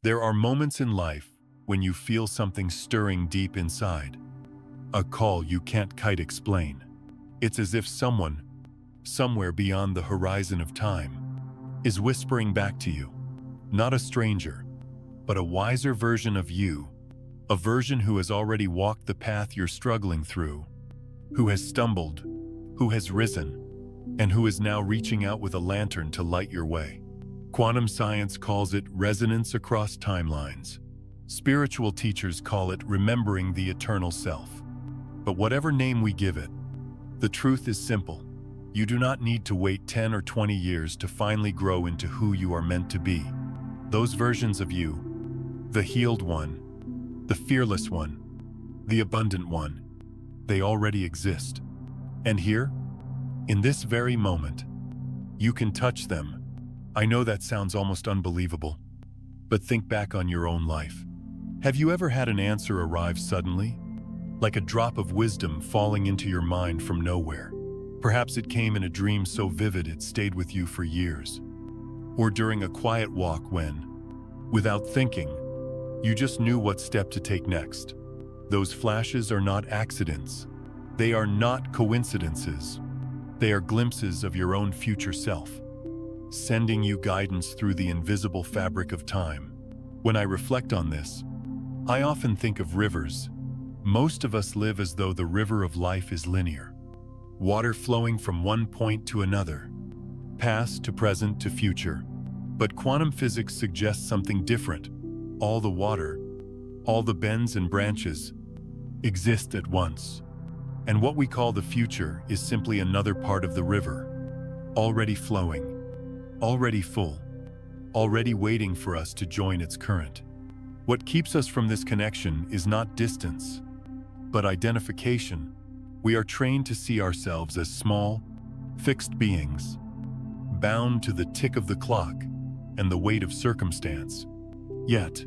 There are moments in life when you feel something stirring deep inside, a call you can't quite explain. It's as if someone, somewhere beyond the horizon of time, is whispering back to you. Not a stranger, but a wiser version of you, a version who has already walked the path you're struggling through, who has stumbled, who has risen, and who is now reaching out with a lantern to light your way. Quantum science calls it resonance across timelines. Spiritual teachers call it remembering the eternal self. But whatever name we give it, the truth is simple. You do not need to wait 10 or 20 years to finally grow into who you are meant to be. Those versions of you, the healed one, the fearless one, the abundant one, they already exist. And here, in this very moment, you can touch them. I know that sounds almost unbelievable, but think back on your own life. Have you ever had an answer arrive suddenly? Like a drop of wisdom falling into your mind from nowhere. Perhaps it came in a dream so vivid it stayed with you for years. Or during a quiet walk when, without thinking, you just knew what step to take next. Those flashes are not accidents. They are not coincidences. They are glimpses of your own future self, sending you guidance through the invisible fabric of time. When I reflect on this, I often think of rivers. Most of us live as though the river of life is linear. Water flowing from one point to another, past to present to future. But quantum physics suggests something different. All the water, all the bends and branches, exist at once. And what we call the future is simply another part of the river, already flowing, already full, already waiting for us to join its current. What keeps us from this connection is not distance, but identification. We are trained to see ourselves as small, fixed beings, bound to the tick of the clock and the weight of circumstance. Yet,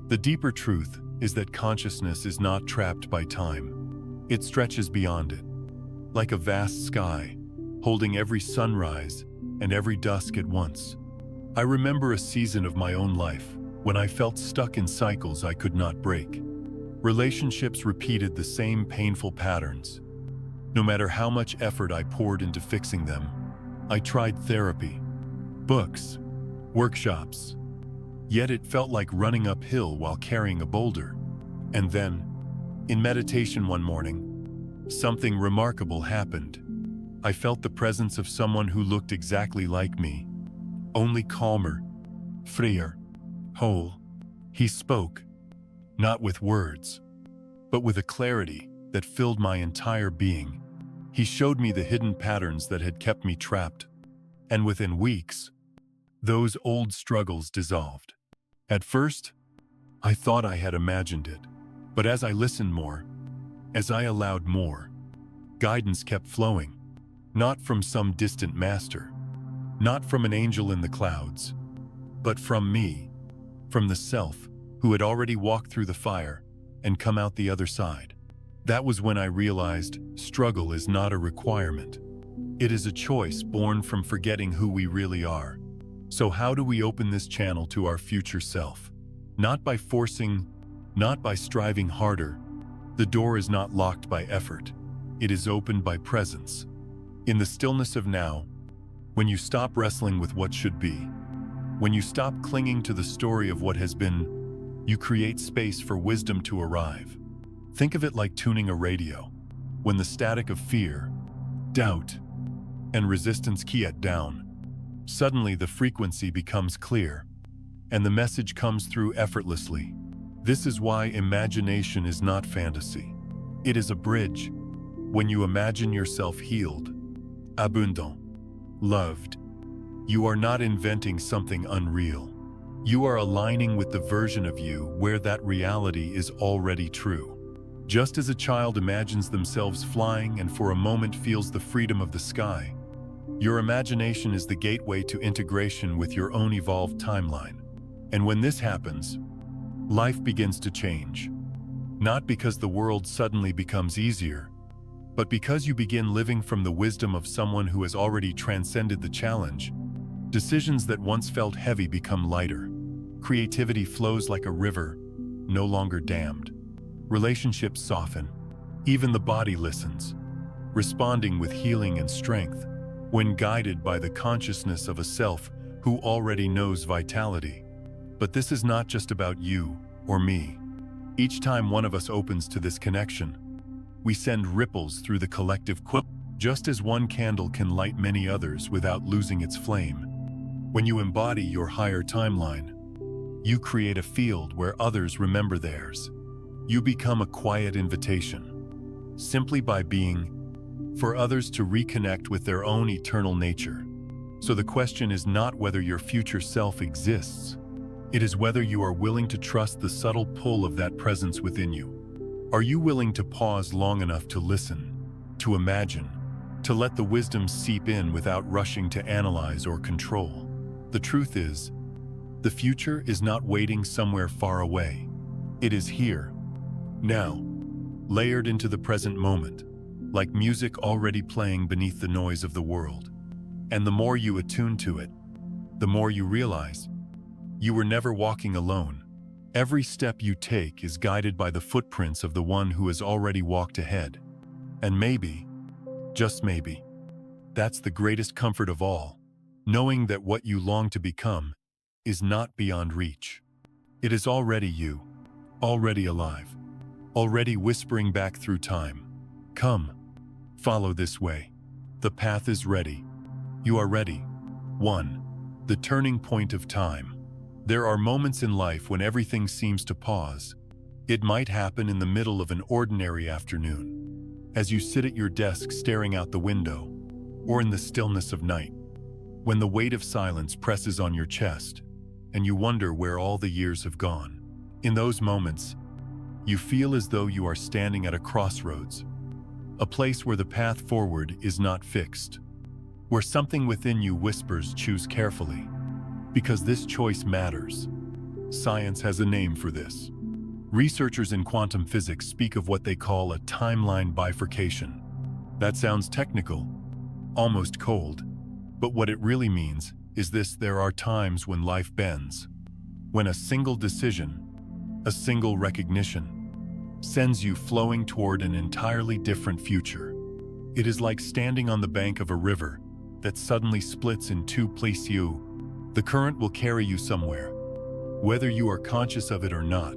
the deeper truth is that consciousness is not trapped by time. It stretches beyond it, like a vast sky, holding every sunrise and every dusk at once. I remember a season of my own life when I felt stuck in cycles I could not break. Relationships repeated the same painful patterns. No matter how much effort I poured into fixing them, I tried therapy, books, workshops. Yet it felt like running uphill while carrying a boulder. And then, in meditation one morning, something remarkable happened. I felt the presence of someone who looked exactly like me, only calmer, freer, whole. He spoke, not with words, but with a clarity that filled my entire being. He showed me the hidden patterns that had kept me trapped, and within weeks, those old struggles dissolved. At first, I thought I had imagined it, but as I listened more, as I allowed more, guidance kept flowing, not from some distant master, not from an angel in the clouds, but from me, from the self who had already walked through the fire and come out the other side. That was when I realized struggle is not a requirement. It is a choice born from forgetting who we really are. So how do we open this channel to our future self? Not by forcing, not by striving harder. The door is not locked by effort. It is opened by presence. In the stillness of now, when you stop wrestling with what should be, when you stop clinging to the story of what has been, you create space for wisdom to arrive. Think of it like tuning a radio. When the static of fear, doubt, and resistance quiet down, suddenly the frequency becomes clear, and the message comes through effortlessly. This is why imagination is not fantasy. It is a bridge. When you imagine yourself healed, abundant, loved, you are not inventing something unreal. You are aligning with the version of you where that reality is already true. Just as a child imagines themselves flying and for a moment feels the freedom of the sky, your imagination is the gateway to integration with your own evolved timeline. And when this happens, life begins to change. Not because the world suddenly becomes easier, but because you begin living from the wisdom of someone who has already transcended the challenge. Decisions that once felt heavy become lighter. Creativity flows like a river, no longer dammed. Relationships soften. Even the body listens, responding with healing and strength when guided by the consciousness of a self who already knows vitality. But this is not just about you or me. Each time one of us opens to this connection, we send ripples through the collective quilt. Just as one candle can light many others without losing its flame. When you embody your higher timeline, you create a field where others remember theirs. You become a quiet invitation, simply by being, for others to reconnect with their own eternal nature. So the question is not whether your future self exists. It is whether you are willing to trust the subtle pull of that presence within you. Are you willing to pause long enough to listen, to imagine, to let the wisdom seep in without rushing to analyze or control? The truth is, the future is not waiting somewhere far away. It is here, now, layered into the present moment, like music already playing beneath the noise of the world. And the more you attune to it, the more you realize you were never walking alone. Every step you take is guided by the footprints of the one who has already walked ahead. And maybe, just maybe, that's the greatest comfort of all, knowing that what you long to become is not beyond reach. It is already you, already alive, already whispering back through time. Come, follow this way. The path is ready. You are ready. 1. The turning point of time. There are moments in life when everything seems to pause. It might happen in the middle of an ordinary afternoon, as you sit at your desk staring out the window, or in the stillness of night, when the weight of silence presses on your chest, and you wonder where all the years have gone. In those moments, you feel as though you are standing at a crossroads, a place where the path forward is not fixed, where something within you whispers, choose carefully, because this choice matters. Science has a name for this. Researchers in quantum physics speak of what they call a timeline bifurcation. That sounds technical, almost cold, but what it really means is this: there are times when life bends, when a single decision, a single recognition, sends you flowing toward an entirely different future. It is like standing on the bank of a river that suddenly splits in two places. The current will carry you somewhere, whether you are conscious of it or not.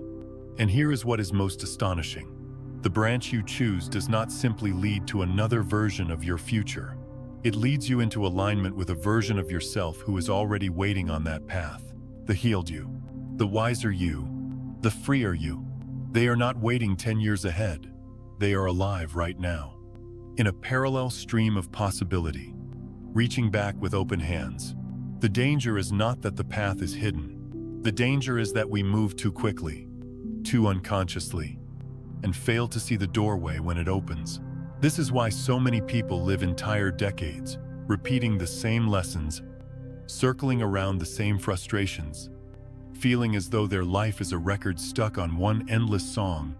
And here is what is most astonishing. The branch you choose does not simply lead to another version of your future. It leads you into alignment with a version of yourself who is already waiting on that path. The healed you, the wiser you, the freer you. They are not waiting 10 years ahead. They are alive right now, in a parallel stream of possibility, reaching back with open hands. The danger is not that the path is hidden. The danger is that we move too quickly, too unconsciously, and fail to see the doorway when it opens. This is why so many people live entire decades, repeating the same lessons, circling around the same frustrations, feeling as though their life is a record stuck on one endless song,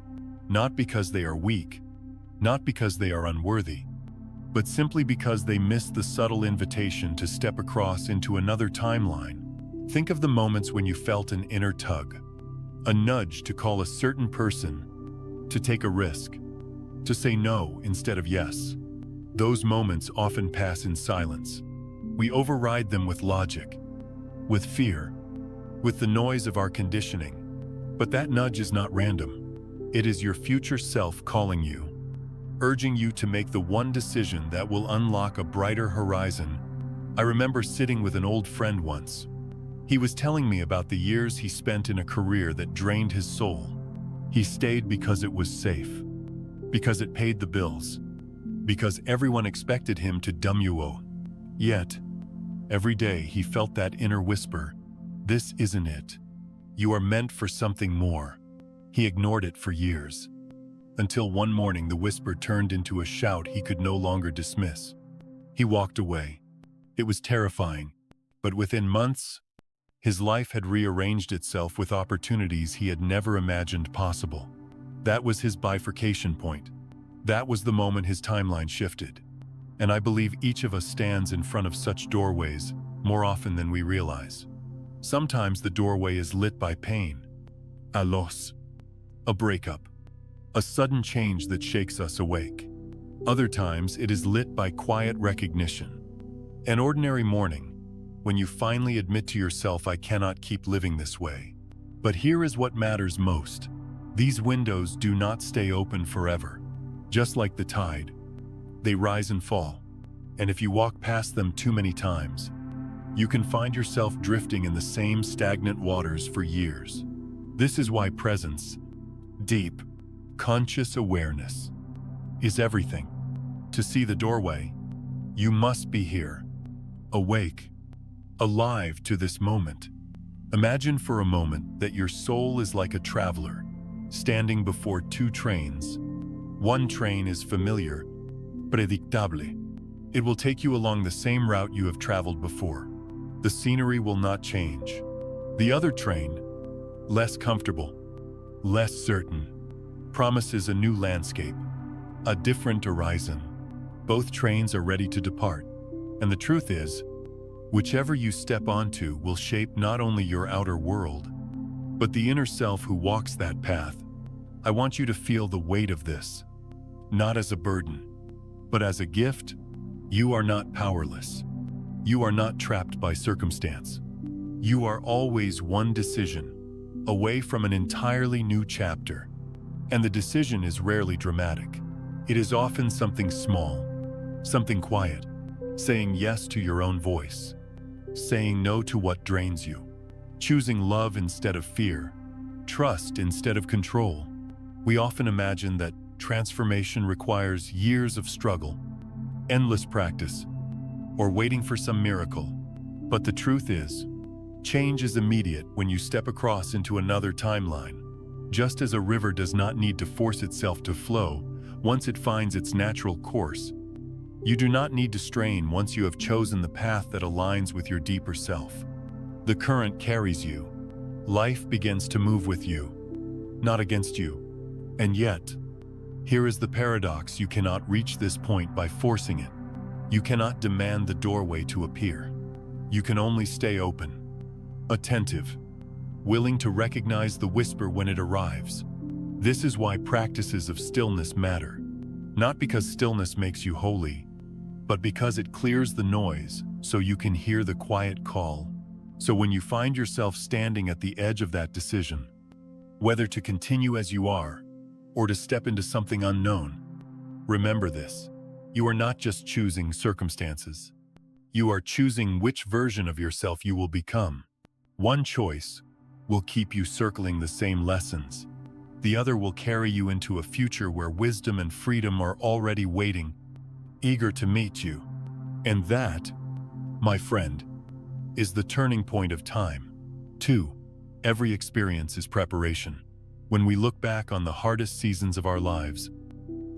not because they are weak, not because they are unworthy, but simply because they missed the subtle invitation to step across into another timeline. Think of the moments when you felt an inner tug, a nudge to call a certain person, to take a risk, to say no instead of yes. Those moments often pass in silence. We override them with logic, with fear, with the noise of our conditioning. But that nudge is not random. It is your future self calling you, urging you to make the one decision that will unlock a brighter horizon. I remember sitting with an old friend once. He was telling me about the years he spent in a career that drained his soul. He stayed because it was safe, because it paid the bills, because everyone expected him to dumb. Yet, every day he felt that inner whisper, "This isn't it. You are meant for something more." He ignored it for years, until one morning the whisper turned into a shout he could no longer dismiss. He walked away. It was terrifying, but within months, his life had rearranged itself with opportunities he had never imagined possible. That was his bifurcation point. That was the moment his timeline shifted. And I believe each of us stands in front of such doorways more often than we realize. Sometimes the doorway is lit by pain, a loss, a breakup, a sudden change that shakes us awake. Other times it is lit by quiet recognition. An ordinary morning, when you finally admit to yourself, I cannot keep living this way. But here is what matters most. These windows do not stay open forever. Just like the tide, they rise and fall. And if you walk past them too many times, you can find yourself drifting in the same stagnant waters for years. This is why presence, deep, conscious awareness, is everything. To see the doorway, you must be here, awake, alive to this moment. Imagine for a moment that your soul is like a traveler, standing before two trains. One train is familiar, predictable. It will take you along the same route you have traveled before. The scenery will not change. The other train, less comfortable, less certain, promises a new landscape, a different horizon. Both trains are ready to depart. And the truth is, whichever you step onto will shape not only your outer world, but the inner self who walks that path. I want you to feel the weight of this, not as a burden, but as a gift. You are not powerless. You are not trapped by circumstance. You are always one decision away from an entirely new chapter. And the decision is rarely dramatic. It is often something small, something quiet, saying yes to your own voice, saying no to what drains you, choosing love instead of fear, trust instead of control. We often imagine that transformation requires years of struggle, endless practice, or waiting for some miracle. But the truth is, change is immediate when you step across into another timeline. Just as a river does not need to force itself to flow once it finds its natural course, you do not need to strain once you have chosen the path that aligns with your deeper self. The current carries you. Life begins to move with you, not against you. And yet, here is the paradox: you cannot reach this point by forcing it. You cannot demand the doorway to appear. You can only stay open, attentive, willing to recognize the whisper when it arrives. This is why practices of stillness matter. Not because stillness makes you holy, but because it clears the noise so you can hear the quiet call. So when you find yourself standing at the edge of that decision, whether to continue as you are or to step into something unknown, remember this: you are not just choosing circumstances. You are choosing which version of yourself you will become. One choice will keep you circling the same lessons. The other will carry you into a future where wisdom and freedom are already waiting, eager to meet you. And that, my friend, is the turning point of time. 2. Every experience is preparation. When we look back on the hardest seasons of our lives,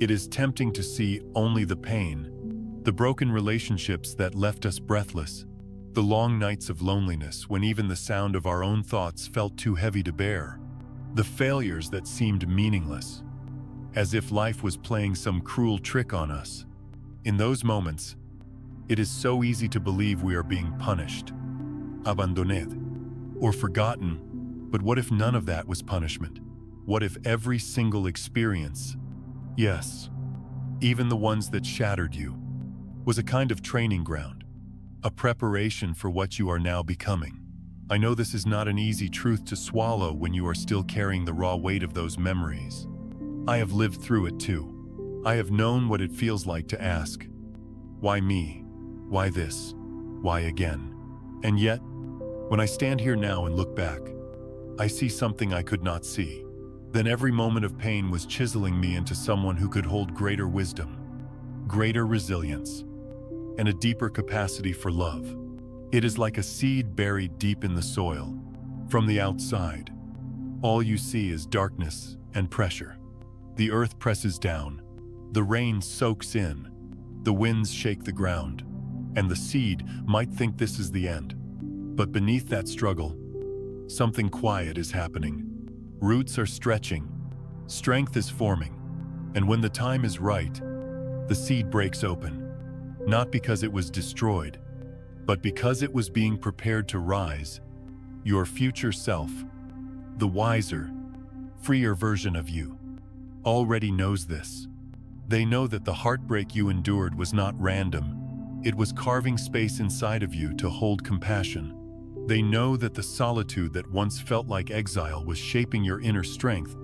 it is tempting to see only the pain, the broken relationships that left us breathless, the long nights of loneliness when even the sound of our own thoughts felt too heavy to bear, the failures that seemed meaningless, as if life was playing some cruel trick on us. In those moments, it is so easy to believe we are being punished, abandoned, or forgotten. But what if none of that was punishment? What if every single experience, yes, even the ones that shattered you, was a kind of training ground, a preparation for what you are now becoming? I know this is not an easy truth to swallow when you are still carrying the raw weight of those memories. I have lived through it too. I have known what it feels like to ask, why me? Why this? Why again? And yet, when I stand here now and look back, I see something I could not see. Then every moment of pain was chiseling me into someone who could hold greater wisdom, greater resilience, and a deeper capacity for love. It is like a seed buried deep in the soil. From the outside, all you see is darkness and pressure. The earth presses down, the rain soaks in, the winds shake the ground, and the seed might think this is the end. But beneath that struggle, something quiet is happening. Roots are stretching, strength is forming, and when the time is right, the seed breaks open, not because it was destroyed, but because it was being prepared to rise Your future self, the wiser, freer version of you, already knows this. They know that the heartbreak you endured was not random. It was carving space inside of you to hold compassion. They know that the solitude that once felt like exile was shaping your inner strength,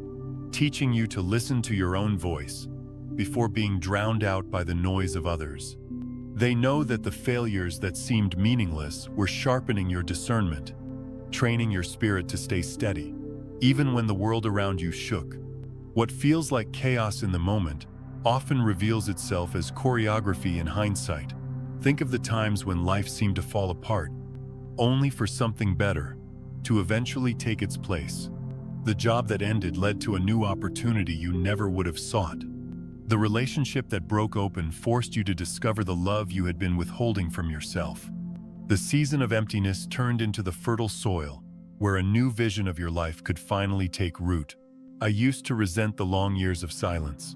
teaching you to listen to your own voice before being drowned out by the noise of others. They know that the failures that seemed meaningless were sharpening your discernment, training your spirit to stay steady, even when the world around you shook. What feels like chaos in the moment often reveals itself as choreography in hindsight. Think of the times when life seemed to fall apart, only for something better to eventually take its place. The job that ended led to a new opportunity you never would have sought. The relationship that broke open forced you to discover the love you had been withholding from yourself. The season of emptiness turned into the fertile soil where a new vision of your life could finally take root. I used to resent the long years of silence,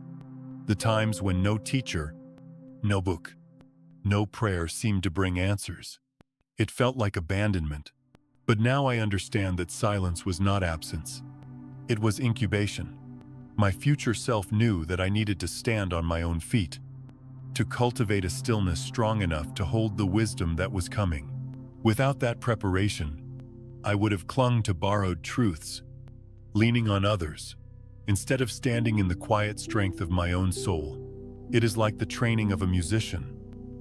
the times when no teacher, no book, no prayer seemed to bring answers. It felt like abandonment. But now I understand that silence was not absence. It was incubation. My future self knew that I needed to stand on my own feet, to cultivate a stillness strong enough to hold the wisdom that was coming. Without that preparation, I would have clung to borrowed truths, leaning on others, instead of standing in the quiet strength of my own soul. It is like the training of a musician.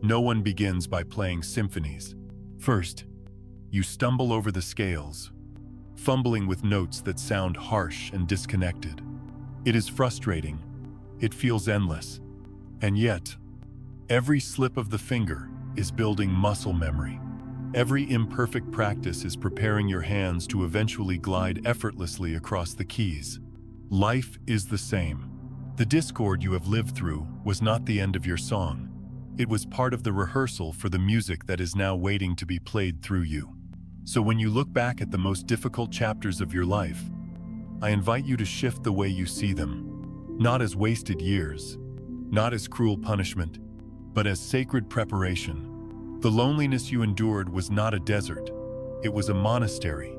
No one begins by playing symphonies. First, you stumble over the scales, fumbling with notes that sound harsh and disconnected. It is frustrating. It feels endless. And yet, every slip of the finger is building muscle memory. Every imperfect practice is preparing your hands to eventually glide effortlessly across the keys. Life is the same. The discord you have lived through was not the end of your song. It was part of the rehearsal for the music that is now waiting to be played through you. So when you look back at the most difficult chapters of your life, I invite you to shift the way you see them, not as wasted years, not as cruel punishment, but as sacred preparation. The loneliness you endured was not a desert. It was a monastery,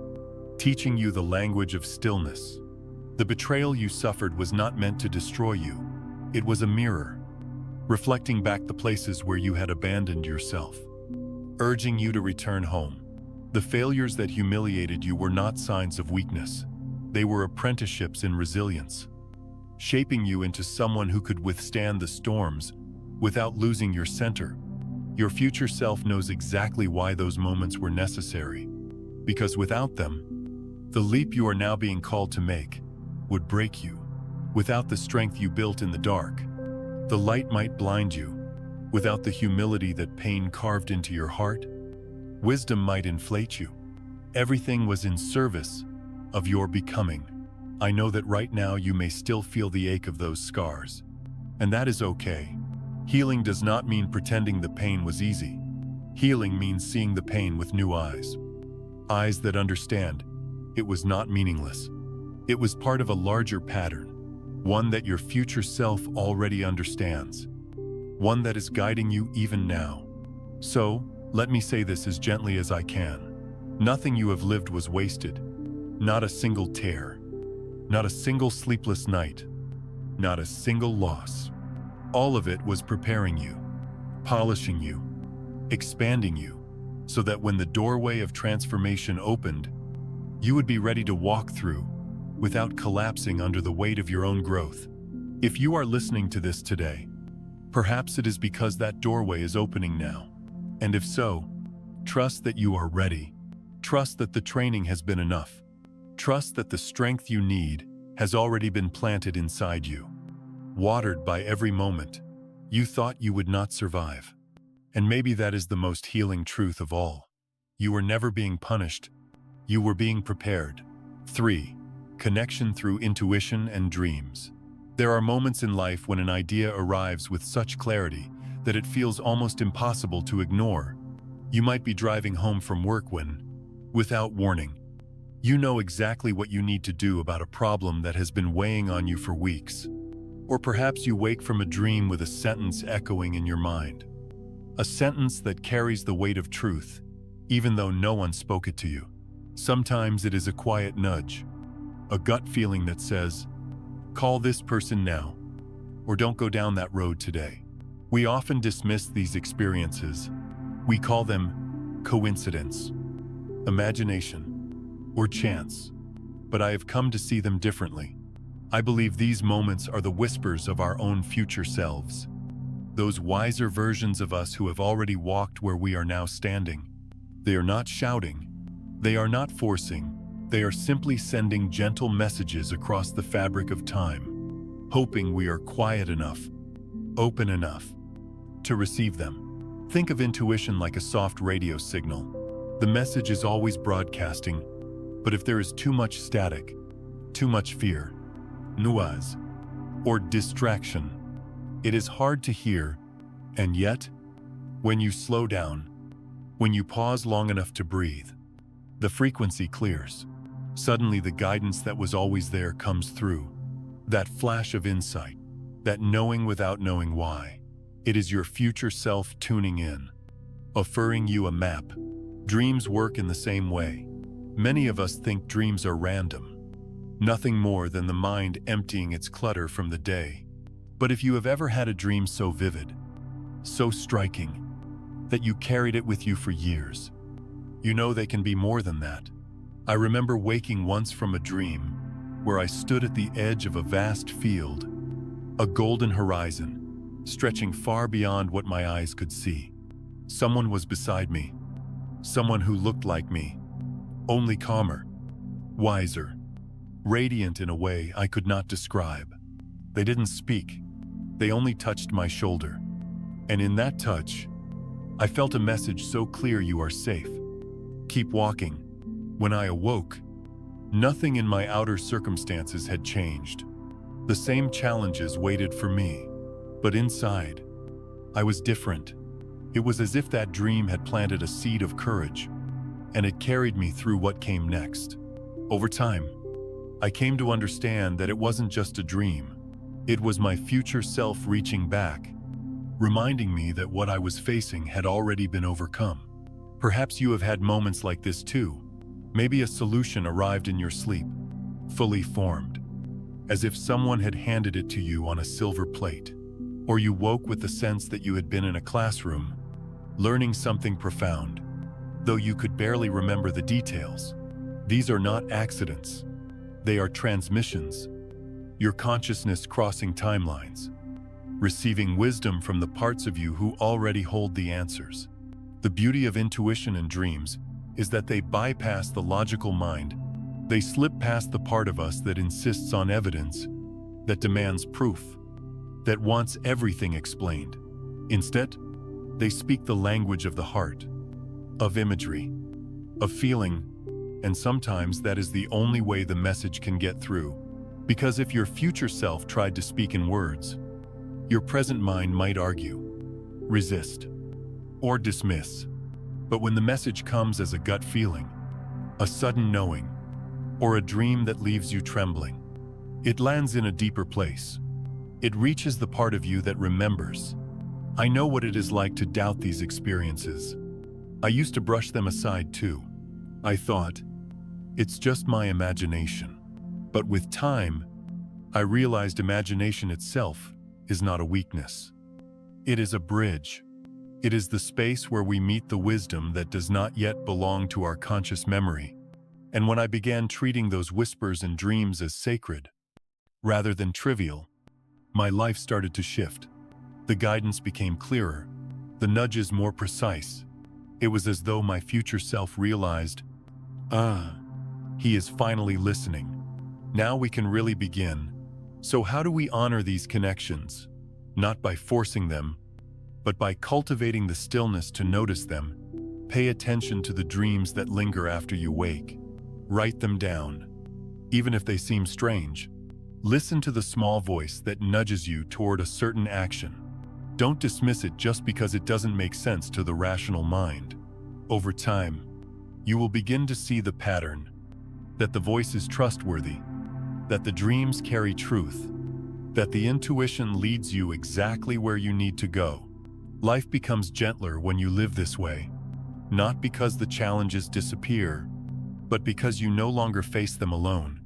teaching you the language of stillness. The betrayal you suffered was not meant to destroy you. It was a mirror, reflecting back the places where you had abandoned yourself, urging you to return home. The failures that humiliated you were not signs of weakness. They were apprenticeships in resilience, shaping you into someone who could withstand the storms without losing your center. Your future self knows exactly why those moments were necessary, because without them, the leap you are now being called to make would break you. Without the strength you built in the dark, the light might blind you. Without the humility that pain carved into your heart, wisdom might inflate you. Everything was in service of your becoming. I know that right now you may still feel the ache of those scars, and that is okay. Healing does not mean pretending the pain was easy. Healing means seeing the pain with new eyes. Eyes that understand it was not meaningless. It was part of a larger pattern, one that your future self already understands, one that is guiding you even now. So, let me say this as gently as I can. Nothing you have lived was wasted. Not a single tear. Not a single sleepless night. Not a single loss. All of it was preparing you, polishing you, expanding you, so that when the doorway of transformation opened, you would be ready to walk through without collapsing under the weight of your own growth. If you are listening to this today, perhaps it is because that doorway is opening now. And if so, trust that you are ready. Trust that the training has been enough. Trust that the strength you need has already been planted inside you, watered by every moment you thought you would not survive. And maybe that is the most healing truth of all. You were never being punished. You were being prepared. 3. Connection through intuition and dreams. There are moments in life when an idea arrives with such clarity that it feels almost impossible to ignore. You might be driving home from work when, without warning, you know exactly what you need to do about a problem that has been weighing on you for weeks. Or perhaps you wake from a dream with a sentence echoing in your mind. A sentence that carries the weight of truth, even though no one spoke it to you. Sometimes it is a quiet nudge, a gut feeling that says, call this person now, or don't go down that road today. We often dismiss these experiences. We call them coincidence, imagination, or chance. But I have come to see them differently. I believe these moments are the whispers of our own future selves, those wiser versions of us who have already walked where we are now standing. They are not shouting, they are not forcing, they are simply sending gentle messages across the fabric of time, hoping we are quiet enough, open enough, to receive them. Think of intuition like a soft radio signal. The message is always broadcasting, but if there is too much static, too much fear, nuance, or distraction, it is hard to hear. And yet, when you slow down, when you pause long enough to breathe, the frequency clears. Suddenly the guidance that was always there comes through. That flash of insight, that knowing without knowing why. It is your future self tuning in, offering you a map. Dreams work in the same way. Many of us think dreams are random, nothing more than the mind emptying its clutter from the day. But if you have ever had a dream so vivid, so striking, that you carried it with you for years, you know they can be more than that. I remember waking once from a dream where I stood at the edge of a vast field, a golden horizon, stretching far beyond what my eyes could see. Someone was beside me, someone who looked like me, only calmer, wiser, radiant in a way I could not describe. They didn't speak, they only touched my shoulder. And in that touch, I felt a message so clear: you are safe. Keep walking. When I awoke, nothing in my outer circumstances had changed. The same challenges waited for me, but inside, I was different. It was as if that dream had planted a seed of courage, and it carried me through what came next. Over time, I came to understand that it wasn't just a dream. It was my future self reaching back, reminding me that what I was facing had already been overcome. Perhaps you have had moments like this too. Maybe a solution arrived in your sleep, fully formed, as if someone had handed it to you on a silver plate. Or you woke with the sense that you had been in a classroom, learning something profound, though you could barely remember the details. These are not accidents. They are transmissions. Your consciousness crossing timelines, receiving wisdom from the parts of you who already hold the answers. The beauty of intuition and dreams is that they bypass the logical mind. They slip past the part of us that insists on evidence, that demands proof, that wants everything explained. Instead, they speak the language of the heart, of imagery, of feeling, and sometimes that is the only way the message can get through. Because if your future self tried to speak in words, your present mind might argue, resist, or dismiss. But when the message comes as a gut feeling, a sudden knowing, or a dream that leaves you trembling, it lands in a deeper place. It reaches the part of you that remembers. I know what it is like to doubt these experiences. I used to brush them aside too. I thought, it's just my imagination. But with time, I realized imagination itself is not a weakness. It is a bridge. It is the space where we meet the wisdom that does not yet belong to our conscious memory. And when I began treating those whispers and dreams as sacred, rather than trivial, my life started to shift. The guidance became clearer, the nudges more precise. It was as though my future self realized, he is finally listening. Now we can really begin. So how do we honor these connections? Not by forcing them, but by cultivating the stillness to notice them. Pay attention to the dreams that linger after you wake. Write them down. Even if they seem strange, listen to the small voice that nudges you toward a certain action. Don't dismiss it just because it doesn't make sense to the rational mind. Over time, you will begin to see the pattern, that the voice is trustworthy, that the dreams carry truth, that the intuition leads you exactly where you need to go. Life becomes gentler when you live this way, not because the challenges disappear, But because you no longer face them alone,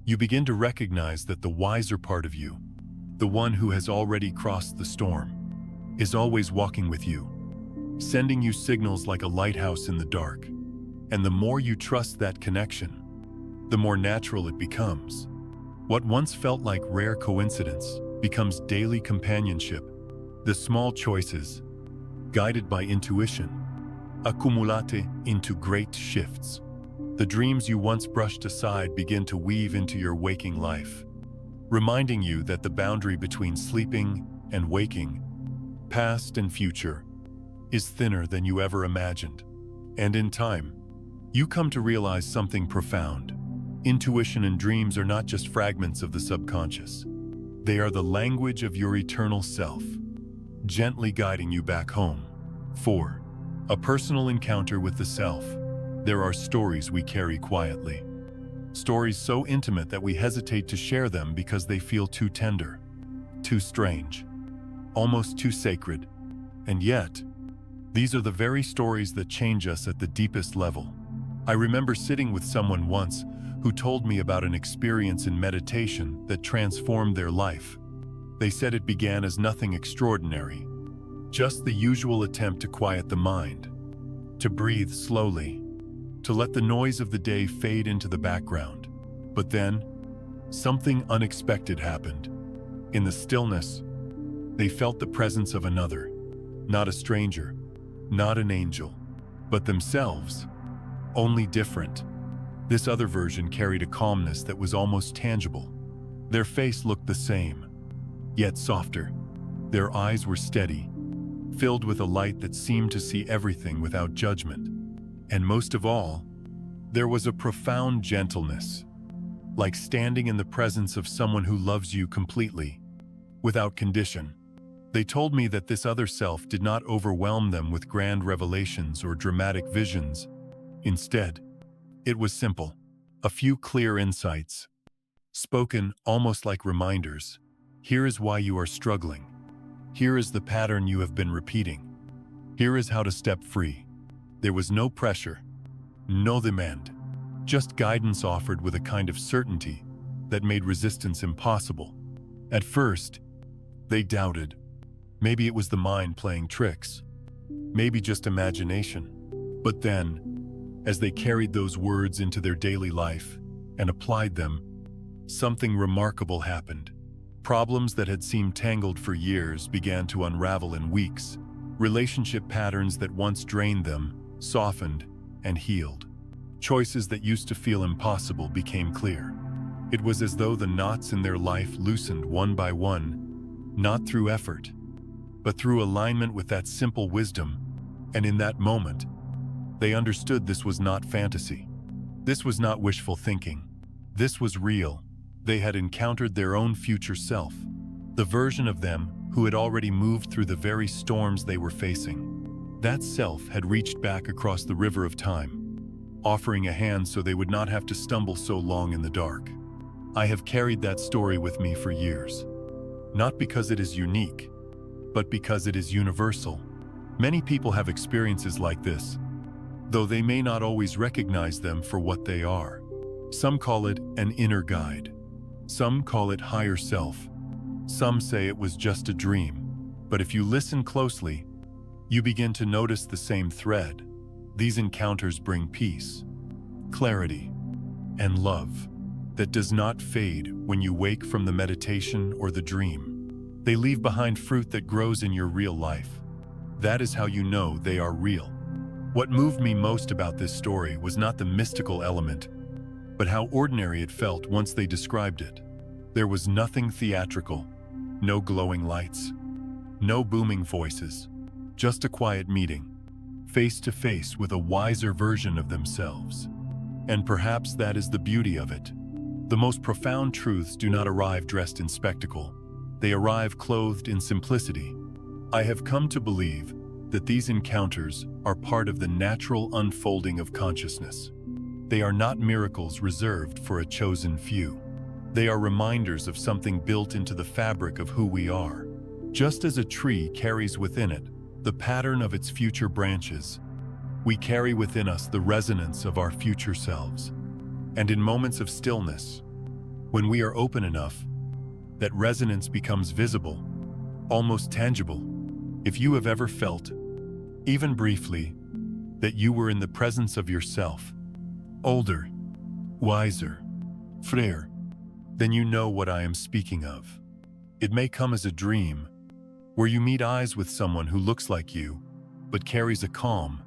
you begin to recognize that the wiser part of you, the one who has already crossed the storm, is always walking with you, sending you signals like a lighthouse in the dark. And the more you trust that connection, the more natural it becomes. What once felt like rare coincidence becomes daily companionship. The small choices, guided by intuition, accumulate into great shifts. The dreams you once brushed aside begin to weave into your waking life, reminding you that the boundary between sleeping and waking, past and future, is thinner than you ever imagined. And in time, you come to realize something profound. Intuition and dreams are not just fragments of the subconscious. They are the language of your eternal self, gently guiding you back home. 4. A personal encounter with the self. There are stories we carry quietly. Stories so intimate that we hesitate to share them because they feel too tender, too strange, almost too sacred. And yet, these are the very stories that change us at the deepest level. I remember sitting with someone once who told me about an experience in meditation that transformed their life. They said it began as nothing extraordinary, just the usual attempt to quiet the mind, to breathe slowly, to let the noise of the day fade into the background. But then, something unexpected happened. In the stillness, they felt the presence of another, not a stranger, not an angel, but themselves, only different. This other version carried a calmness that was almost tangible. Their face looked the same, yet softer. Their eyes were steady, filled with a light that seemed to see everything without judgment. And most of all, there was a profound gentleness, like standing in the presence of someone who loves you completely, without condition. They told me that this other self did not overwhelm them with grand revelations or dramatic visions. Instead, it was simple, a few clear insights, spoken almost like reminders. Here is why you are struggling. Here is the pattern you have been repeating. Here is how to step free. There was no pressure, no demand, just guidance offered with a kind of certainty that made resistance impossible. At first, they doubted. Maybe it was the mind playing tricks, maybe just imagination. But then, as they carried those words into their daily life and applied them, something remarkable happened. Problems that had seemed tangled for years began to unravel in weeks. Relationship patterns that once drained them softened and healed. Choices that used to feel impossible became clear. It was as though the knots in their life loosened one by one, not through effort, but through alignment with that simple wisdom. And in that moment, they understood this was not fantasy. This was not wishful thinking. This was real. They had encountered their own future self, the version of them who had already moved through the very storms they were facing. That self had reached back across the river of time, offering a hand so they would not have to stumble so long in the dark. I have carried that story with me for years, not because it is unique, but because it is universal. Many people have experiences like this, though they may not always recognize them for what they are. Some call it an inner guide. Some call it higher self. Some say it was just a dream. But if you listen closely, you begin to notice the same thread. These encounters bring peace, clarity, and love that does not fade when you wake from the meditation or the dream. They leave behind fruit that grows in your real life. That is how you know they are real. What moved me most about this story was not the mystical element, but how ordinary it felt once they described it. There was nothing theatrical, no glowing lights, no booming voices, just a quiet meeting, face to face with a wiser version of themselves. And perhaps that is the beauty of it. The most profound truths do not arrive dressed in spectacle. They arrive clothed in simplicity. I have come to believe that these encounters are part of the natural unfolding of consciousness. They are not miracles reserved for a chosen few. They are reminders of something built into the fabric of who we are. Just as a tree carries within it the pattern of its future branches, We carry within us the resonance of our future selves. And in moments of stillness, when we are open enough, that resonance becomes visible, almost tangible. If you have ever felt, even briefly, that you were in the presence of yourself, older, wiser, freer, then you know what I am speaking of. It may come as a dream, where you meet eyes with someone who looks like you, but carries a calm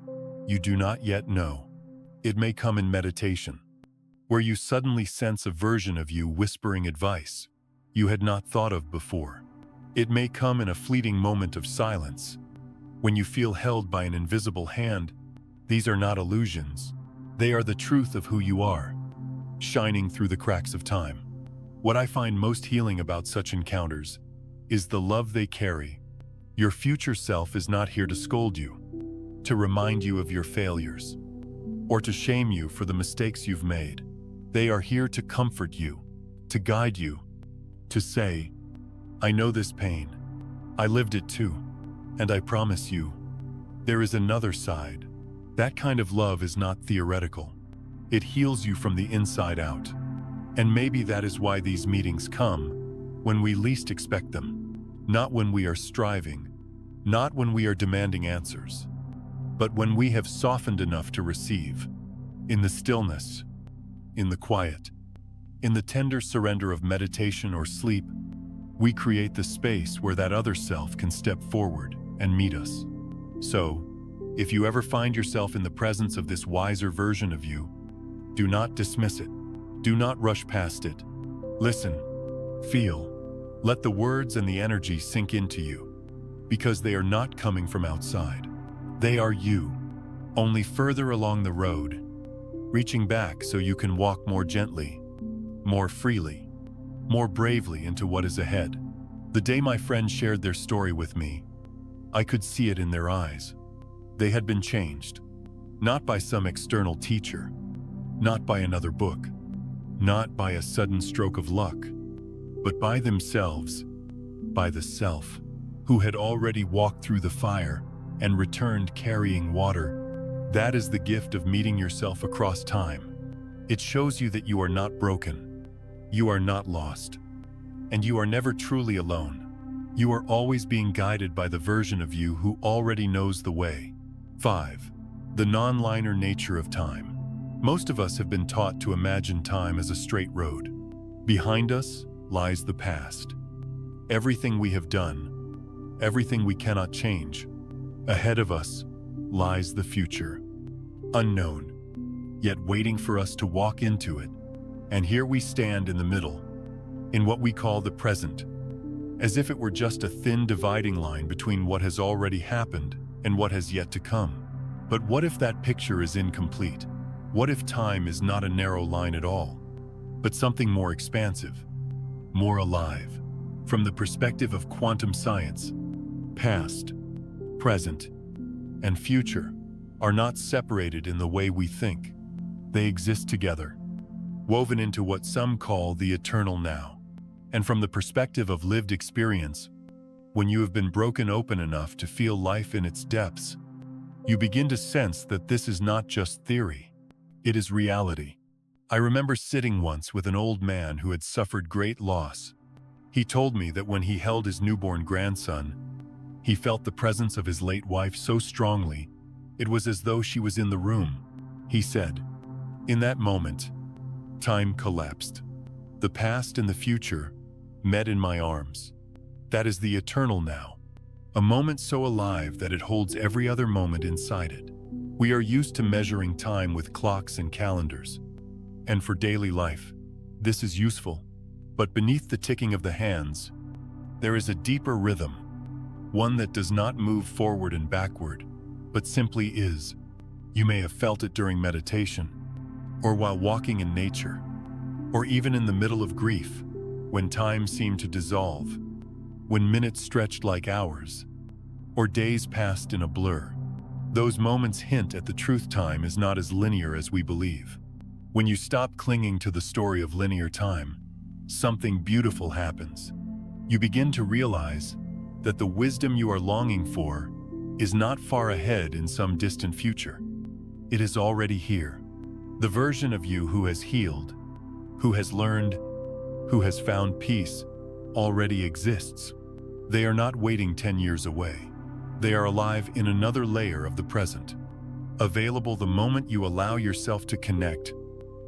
you do not yet know. It may come in meditation, where you suddenly sense a version of you whispering advice you had not thought of before. It may come in a fleeting moment of silence, when you feel held by an invisible hand. These are not illusions. They are the truth of who you are, shining through the cracks of time. What I find most healing about such encounters is the love they carry. Your future self is not here to scold you, to remind you of your failures, or to shame you for the mistakes you've made. They are here to comfort you, to guide you, to say, I know this pain. I lived it too. And I promise you, there is another side. That kind of love is not theoretical. It heals you from the inside out. And maybe that is why these meetings come when we least expect them. Not when we are striving, not when we are demanding answers, but when we have softened enough to receive. In the stillness, in the quiet, in the tender surrender of meditation or sleep, we create the space where that other self can step forward and meet us. So, if you ever find yourself in the presence of this wiser version of you, do not dismiss it. Do not rush past it. Listen, feel, let the words and the energy sink into you, because they are not coming from outside. They are you, only further along the road, reaching back so you can walk more gently, more freely, more bravely into what is ahead. The day my friends shared their story with me, I could see it in their eyes. They had been changed, not by some external teacher, not by another book, not by a sudden stroke of luck, but by themselves, by the self, who had already walked through the fire and returned carrying water. That is the gift of meeting yourself across time. It shows you that you are not broken, you are not lost, and you are never truly alone. You are always being guided by the version of you who already knows the way. 5. The non-linear nature of time. Most of us have been taught to imagine time as a straight road. Behind us lies the past. Everything we have done, everything we cannot change. Ahead of us lies the future, unknown, yet waiting for us to walk into it. And here we stand in the middle, in what we call the present, as if it were just a thin dividing line between what has already happened and what has yet to come. But what if that picture is incomplete? What if time is not a narrow line at all, but something more expansive, more alive? From the perspective of quantum science, past, present, and future are not separated in the way we think. They exist together, woven into what some call the eternal now. And from the perspective of lived experience, when you have been broken open enough to feel life in its depths, you begin to sense that this is not just theory, it is reality. I remember sitting once with an old man who had suffered great loss. He told me that when he held his newborn grandson, he felt the presence of his late wife so strongly, it was as though she was in the room. He said, in that moment, time collapsed. The past and the future met in my arms. That is the eternal now, a moment so alive that it holds every other moment inside it. We are used to measuring time with clocks and calendars, and for daily life, this is useful. But beneath the ticking of the hands, there is a deeper rhythm, one that does not move forward and backward, but simply is. You may have felt it during meditation, or while walking in nature, or even in the middle of grief, when time seemed to dissolve, when minutes stretched like hours, or days passed in a blur. Those moments hint at the truth time is not as linear as we believe. When you stop clinging to the story of linear time, something beautiful happens. You begin to realize that the wisdom you are longing for is not far ahead in some distant future. It is already here. The version of you who has healed, who has learned, who has found peace, already exists. They are not waiting 10 years away. They are alive in another layer of the present, available the moment you allow yourself to connect.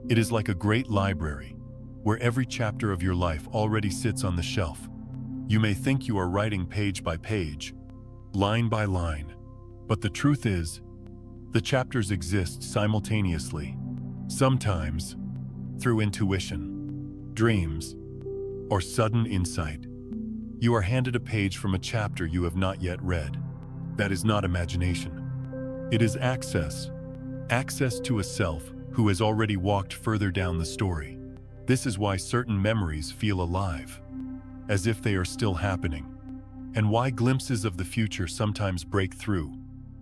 It is like a great library, where every chapter of your life already sits on the shelf. You may think you are writing page by page, line by line, but the truth is, the chapters exist simultaneously, sometimes through intuition, dreams, or sudden insight. You are handed a page from a chapter you have not yet read. That is not imagination. It is access to a self who has already walked further down the story. This is why certain memories feel alive, as if they are still happening, and why glimpses of the future sometimes break through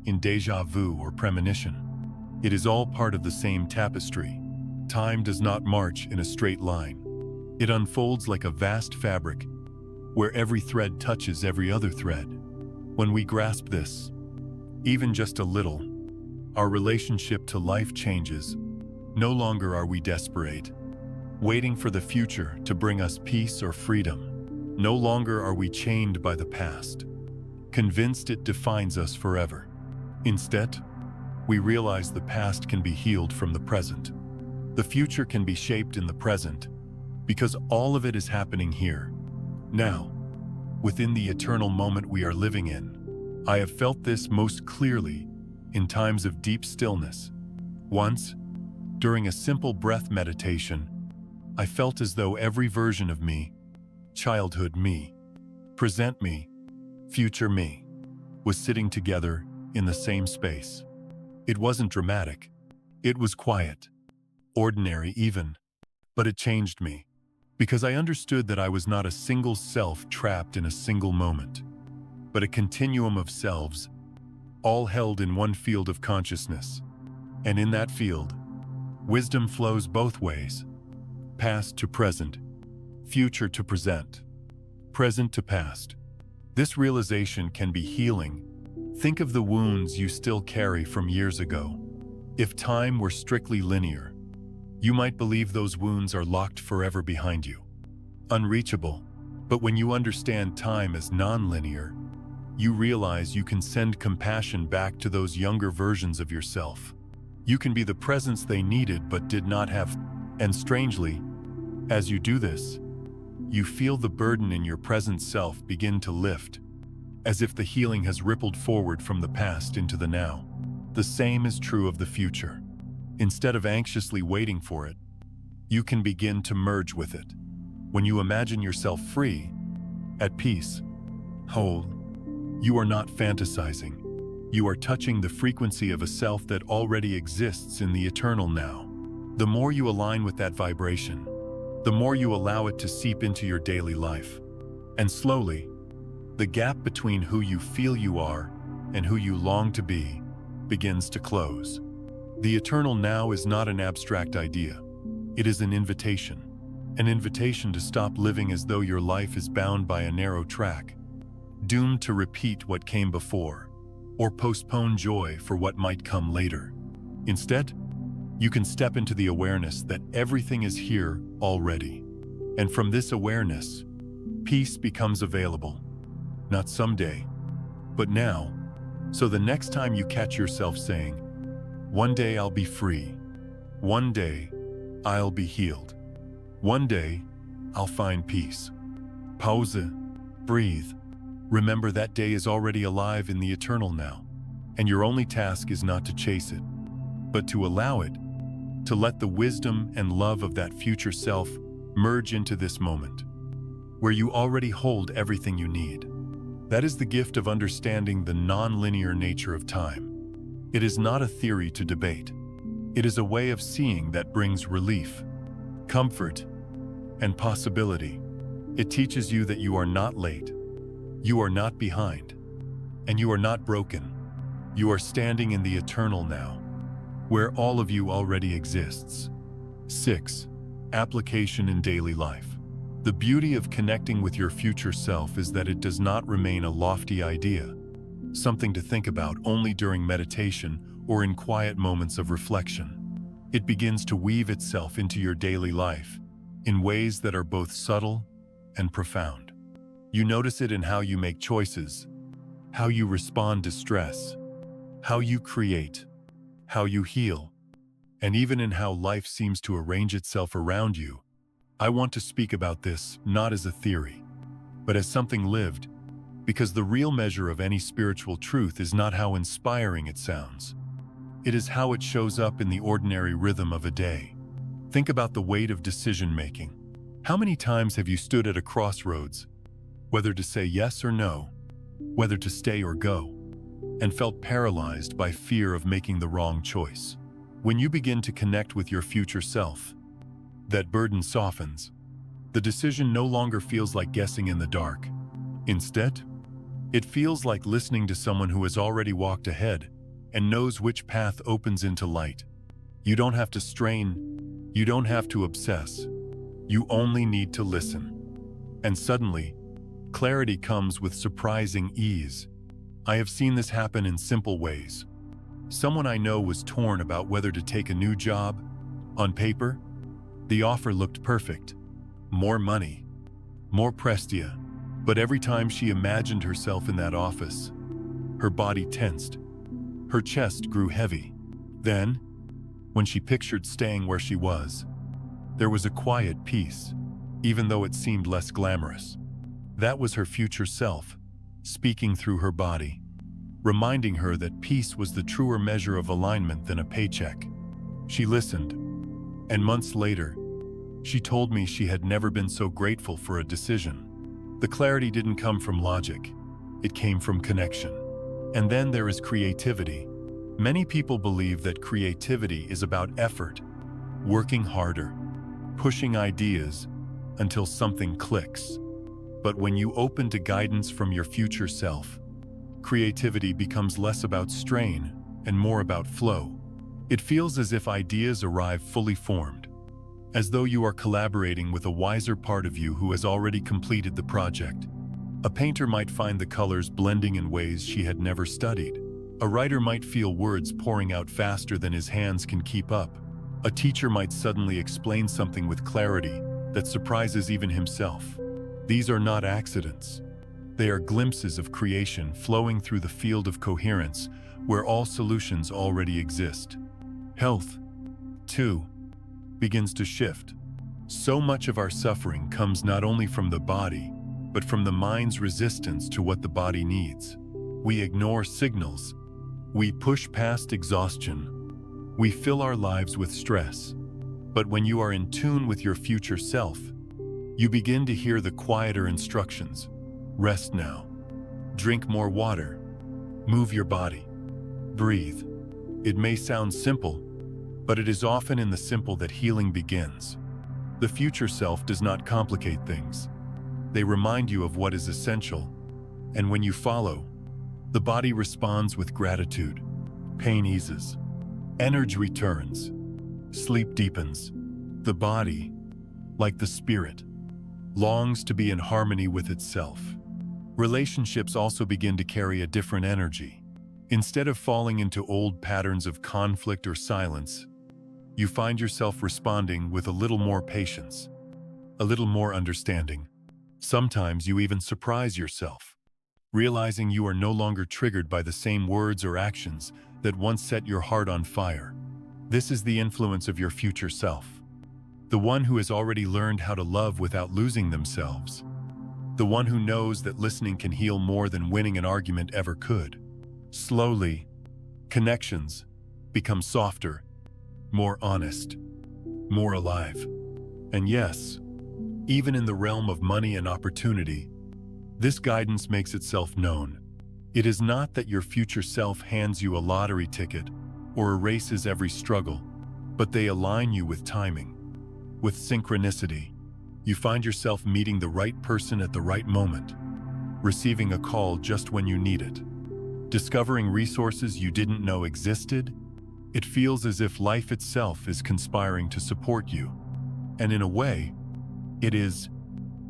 in déjà vu or premonition. It is all part of the same tapestry. Time does not march in a straight line. It unfolds like a vast fabric, where every thread touches every other thread. When we grasp this, even just a little, our relationship to life changes. No longer are we desperate, waiting for the future to bring us peace or freedom. No longer are we chained by the past, convinced it defines us forever. Instead, we realize the past can be healed from the present. The future can be shaped in the present, because all of it is happening here, now, within the eternal moment we are living in. I have felt this most clearly in times of deep stillness. Once, during a simple breath meditation, I felt as though every version of me, childhood me, present me, future me, was sitting together in the same space. It wasn't dramatic. It was quiet, ordinary even, but it changed me, because I understood that I was not a single self trapped in a single moment, but a continuum of selves, all held in one field of consciousness. And in that field, wisdom flows both ways, past to present, future to present, present to past. This realization can be healing. Think of the wounds you still carry from years ago. If time were strictly linear, you might believe those wounds are locked forever behind you, unreachable. But when you understand time as nonlinear, you realize you can send compassion back to those younger versions of yourself. You can be the presence they needed but did not have. And strangely, as you do this, you feel the burden in your present self begin to lift, as if the healing has rippled forward from the past into the now. The same is true of the future. Instead of anxiously waiting for it, you can begin to merge with it. When you imagine yourself free, at peace, whole, you are not fantasizing. You are touching the frequency of a self that already exists in the eternal now. The more you align with that vibration, the more you allow it to seep into your daily life. And slowly, the gap between who you feel you are and who you long to be begins to close. The eternal now is not an abstract idea. It is an invitation to stop living as though your life is bound by a narrow track, doomed to repeat what came before, or postpone joy for what might come later. Instead, you can step into the awareness that everything is here already. And from this awareness, peace becomes available, not someday, but now. So the next time you catch yourself saying, "One day I'll be free. One day I'll be healed. One day I'll find peace." Pause, breathe. Remember that day is already alive in the eternal now, and your only task is not to chase it, but to allow it, to let the wisdom and love of that future self merge into this moment, where you already hold everything you need. That is the gift of understanding the nonlinear nature of time. It is not a theory to debate. It is a way of seeing that brings relief, comfort, and possibility. It teaches you that you are not late, you are not behind, and you are not broken. You are standing in the eternal now, where all of you already exists. 6. Application in daily life. The beauty of connecting with your future self is that it does not remain a lofty idea, something to think about only during meditation or in quiet moments of reflection. It begins to weave itself into your daily life in ways that are both subtle and profound. You notice it in how you make choices, how you respond to stress, how you create, how you heal, and even in how life seems to arrange itself around you. I want to speak about this not as a theory, but as something lived, because the real measure of any spiritual truth is not how inspiring it sounds. It is how it shows up in the ordinary rhythm of a day. Think about the weight of decision-making. How many times have you stood at a crossroads, whether to say yes or no, whether to stay or go, and felt paralyzed by fear of making the wrong choice? When you begin to connect with your future self, that burden softens. The decision no longer feels like guessing in the dark. Instead, it feels like listening to someone who has already walked ahead and knows which path opens into light. You don't have to strain, you don't have to obsess. You only need to listen. And suddenly, clarity comes with surprising ease. I have seen this happen in simple ways. Someone I know was torn about whether to take a new job. On paper, the offer looked perfect. More money, more prestige. But every time she imagined herself in that office, her body tensed. Her chest grew heavy. Then, when she pictured staying where she was, there was a quiet peace, even though it seemed less glamorous. That was her future self, speaking through her body, reminding her that peace was the truer measure of alignment than a paycheck. She listened, and months later, she told me she had never been so grateful for a decision. The clarity didn't come from logic, it came from connection. And then there is creativity. Many people believe that creativity is about effort, working harder, pushing ideas until something clicks. But when you open to guidance from your future self, creativity becomes less about strain and more about flow. It feels as if ideas arrive fully formed, as though you are collaborating with a wiser part of you who has already completed the project. A painter might find the colors blending in ways she had never studied. A writer might feel words pouring out faster than his hands can keep up. A teacher might suddenly explain something with clarity that surprises even himself. These are not accidents. They are glimpses of creation flowing through the field of coherence where all solutions already exist. Health, too, begins to shift. So much of our suffering comes not only from the body, but from the mind's resistance to what the body needs. We ignore signals. We push past exhaustion. We fill our lives with stress. But when you are in tune with your future self, you begin to hear the quieter instructions. Rest now. Drink more water. Move your body. Breathe. It may sound simple, but it is often in the simple that healing begins. The future self does not complicate things. They remind you of what is essential, and when you follow, the body responds with gratitude. Pain eases. Energy returns. Sleep deepens. The body, like the spirit, longs to be in harmony with itself. Relationships also begin to carry a different energy. Instead of falling into old patterns of conflict or silence, you find yourself responding with a little more patience, a little more understanding. Sometimes you even surprise yourself, realizing you are no longer triggered by the same words or actions that once set your heart on fire. This is the influence of your future self, the one who has already learned how to love without losing themselves, the one who knows that listening can heal more than winning an argument ever could. Slowly, connections become softer, more honest, more alive. And yes, even in the realm of money and opportunity, this guidance makes itself known. It is not that your future self hands you a lottery ticket or erases every struggle, but they align you with timing, with synchronicity. You find yourself meeting the right person at the right moment, receiving a call just when you need it, discovering resources you didn't know existed. It feels as if life itself is conspiring to support you. And in a way, it is,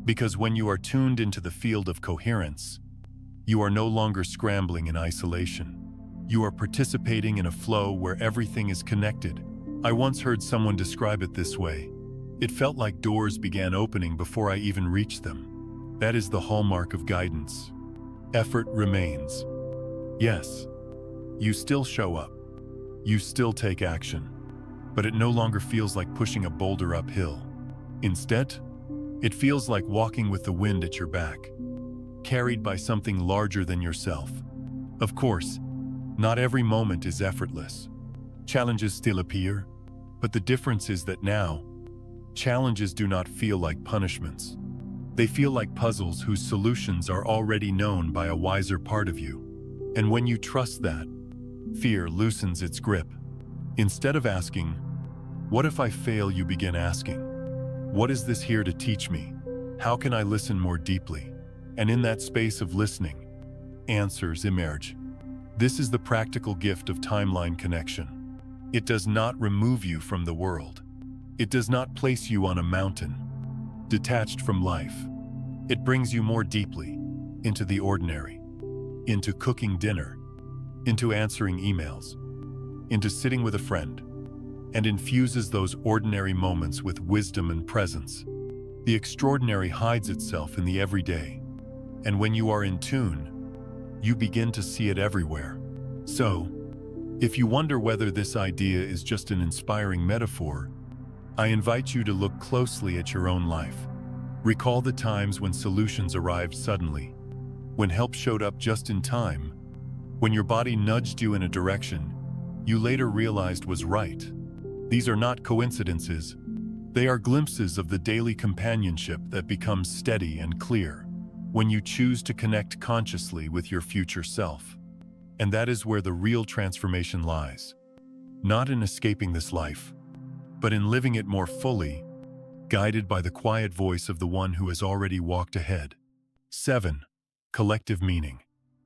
because when you are tuned into the field of coherence, you are no longer scrambling in isolation. You are participating in a flow where everything is connected. I once heard someone describe it this way. It felt like doors began opening before I even reached them. That is the hallmark of guidance. Effort remains. Yes, you still show up. You still take action. But it no longer feels like pushing a boulder uphill. Instead, it feels like walking with the wind at your back, carried by something larger than yourself. Of course, not every moment is effortless. Challenges still appear, but the difference is that now, challenges do not feel like punishments. They feel like puzzles whose solutions are already known by a wiser part of you. And when you trust that, fear loosens its grip. Instead of asking, "What if I fail?" you begin asking, "What is this here to teach me? How can I listen more deeply?" And in that space of listening, answers emerge. This is the practical gift of timeline connection. It does not remove you from the world. It does not place you on a mountain, detached from life. It brings you more deeply into the ordinary, into cooking dinner, into answering emails, into sitting with a friend, and infuses those ordinary moments with wisdom and presence. The extraordinary hides itself in the everyday, and when you are in tune, you begin to see it everywhere. So, if you wonder whether this idea is just an inspiring metaphor, I invite you to look closely at your own life. Recall the times when solutions arrived suddenly, when help showed up just in time, when your body nudged you in a direction you later realized was right. These are not coincidences. They are glimpses of the daily companionship that becomes steady and clear when you choose to connect consciously with your future self. And that is where the real transformation lies. Not in escaping this life, but in living it more fully, guided by the quiet voice of the one who has already walked ahead. 7. Collective meaning,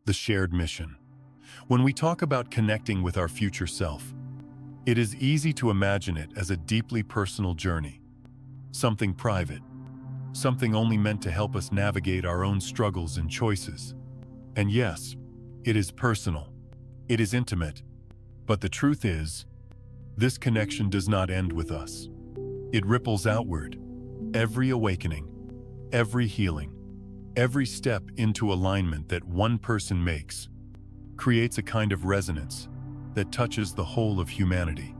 the shared mission. When we talk about connecting with our future self, it is easy to imagine it as a deeply personal journey, something private, something only meant to help us navigate our own struggles and choices. And yes, it is personal, it is intimate, but the truth is, this connection does not end with us. It ripples outward. Every awakening, every healing, every step into alignment that one person makes creates a kind of resonance that touches the whole of humanity.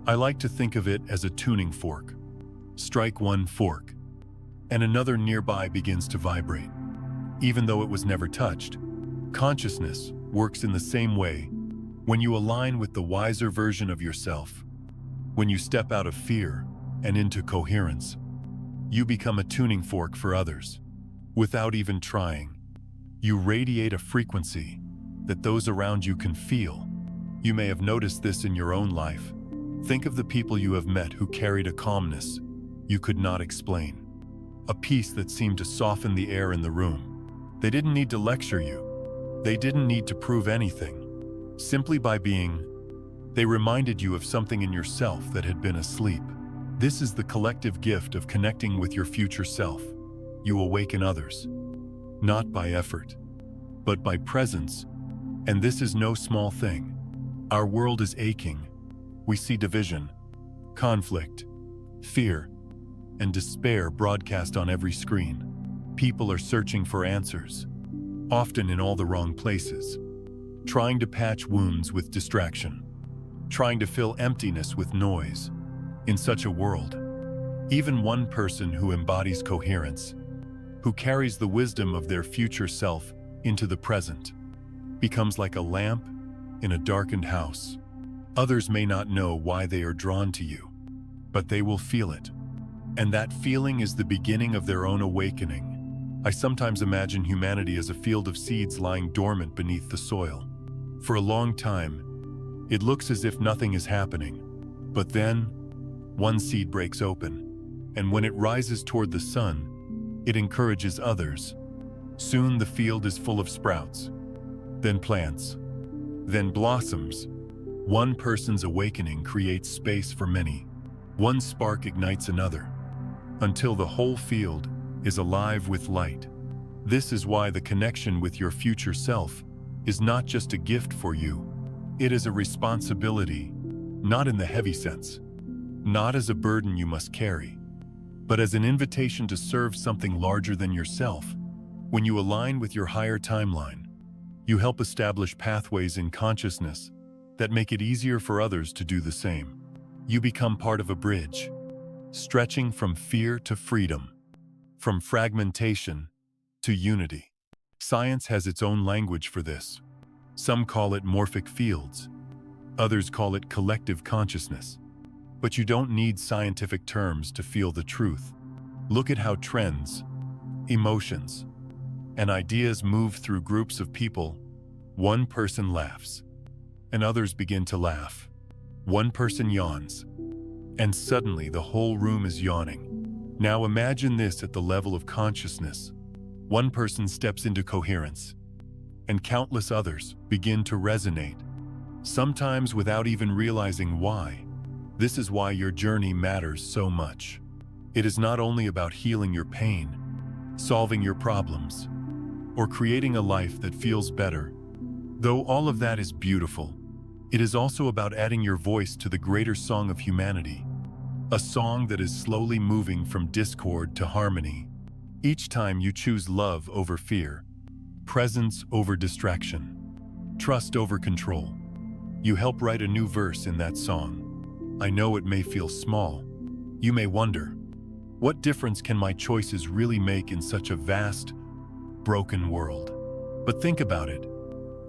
I like to think of it as a tuning fork. Strike one fork, and another nearby begins to vibrate. Even though it was never touched, consciousness works in the same way. When you align with the wiser version of yourself, when you step out of fear and into coherence, you become a tuning fork for others. Without even trying, you radiate a frequency that those around you can feel. You may have noticed this in your own life. Think of the people you have met who carried a calmness you could not explain, a peace that seemed to soften the air in the room. They didn't need to lecture you. They didn't need to prove anything. Simply by being, they reminded you of something in yourself that had been asleep. This is the collective gift of connecting with your future self. You awaken others, not by effort, but by presence. And this is no small thing. Our world is aching. We see division, conflict, fear, and despair broadcast on every screen. People are searching for answers, often in all the wrong places, trying to patch wounds with distraction, trying to fill emptiness with noise. In such a world, even one person who embodies coherence, who carries the wisdom of their future self into the present, becomes like a lamp in a darkened house. Others may not know why they are drawn to you, but they will feel it. And that feeling is the beginning of their own awakening. I sometimes imagine humanity as a field of seeds lying dormant beneath the soil. For a long time, it looks as if nothing is happening. But then, one seed breaks open, and when it rises toward the sun, it encourages others. Soon the field is full of sprouts, then plants, then blossoms. One person's awakening creates space for many. One spark ignites another, until the whole field is alive with light. This is why the connection with your future self is not just a gift for you, It is a responsibility, not in the heavy sense, not as a burden you must carry, but as an invitation to serve something larger than yourself. When you align with your higher timeline, you help establish pathways in consciousness that make it easier for others to do the same. You become part of a bridge, stretching from fear to freedom, from fragmentation to unity. Science has its own language for this. Some call it morphic fields. Others call it collective consciousness. But you don't need scientific terms to feel the truth. Look at how trends, emotions, and ideas move through groups of people. One person laughs, and others begin to laugh. One person yawns, and suddenly the whole room is yawning. Now imagine this at the level of consciousness. One person steps into coherence, and countless others begin to resonate, sometimes without even realizing why. This is why your journey matters so much. It is not only about healing your pain, solving your problems, or creating a life that feels better. Though all of that is beautiful, it is also about adding your voice to the greater song of humanity, a song that is slowly moving from discord to harmony. Each time you choose love over fear, presence over distraction, trust over control, you help write a new verse in that song. I know it may feel small. You may wonder, what difference can my choices really make in such a vast, broken world? But think about it.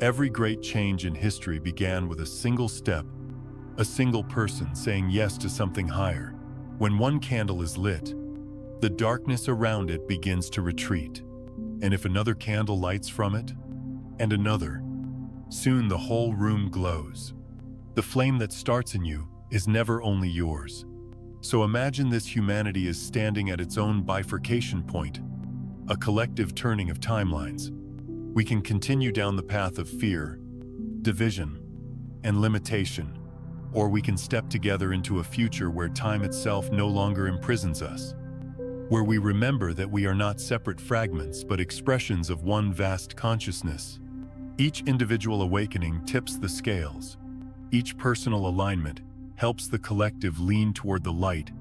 Every great change in history began with a single step, a single person saying yes to something higher. When one candle is lit, the darkness around it begins to retreat. And if another candle lights from it, and another, soon the whole room glows. The flame that starts in you is never only yours. So imagine this humanity is standing at its own bifurcation point, a collective turning of timelines. We can continue down the path of fear, division, and limitation, or we can step together into a future where time itself no longer imprisons us, where we remember that we are not separate fragments but expressions of one vast consciousness. Each individual awakening tips the scales. Each personal alignment helps the collective lean toward the light.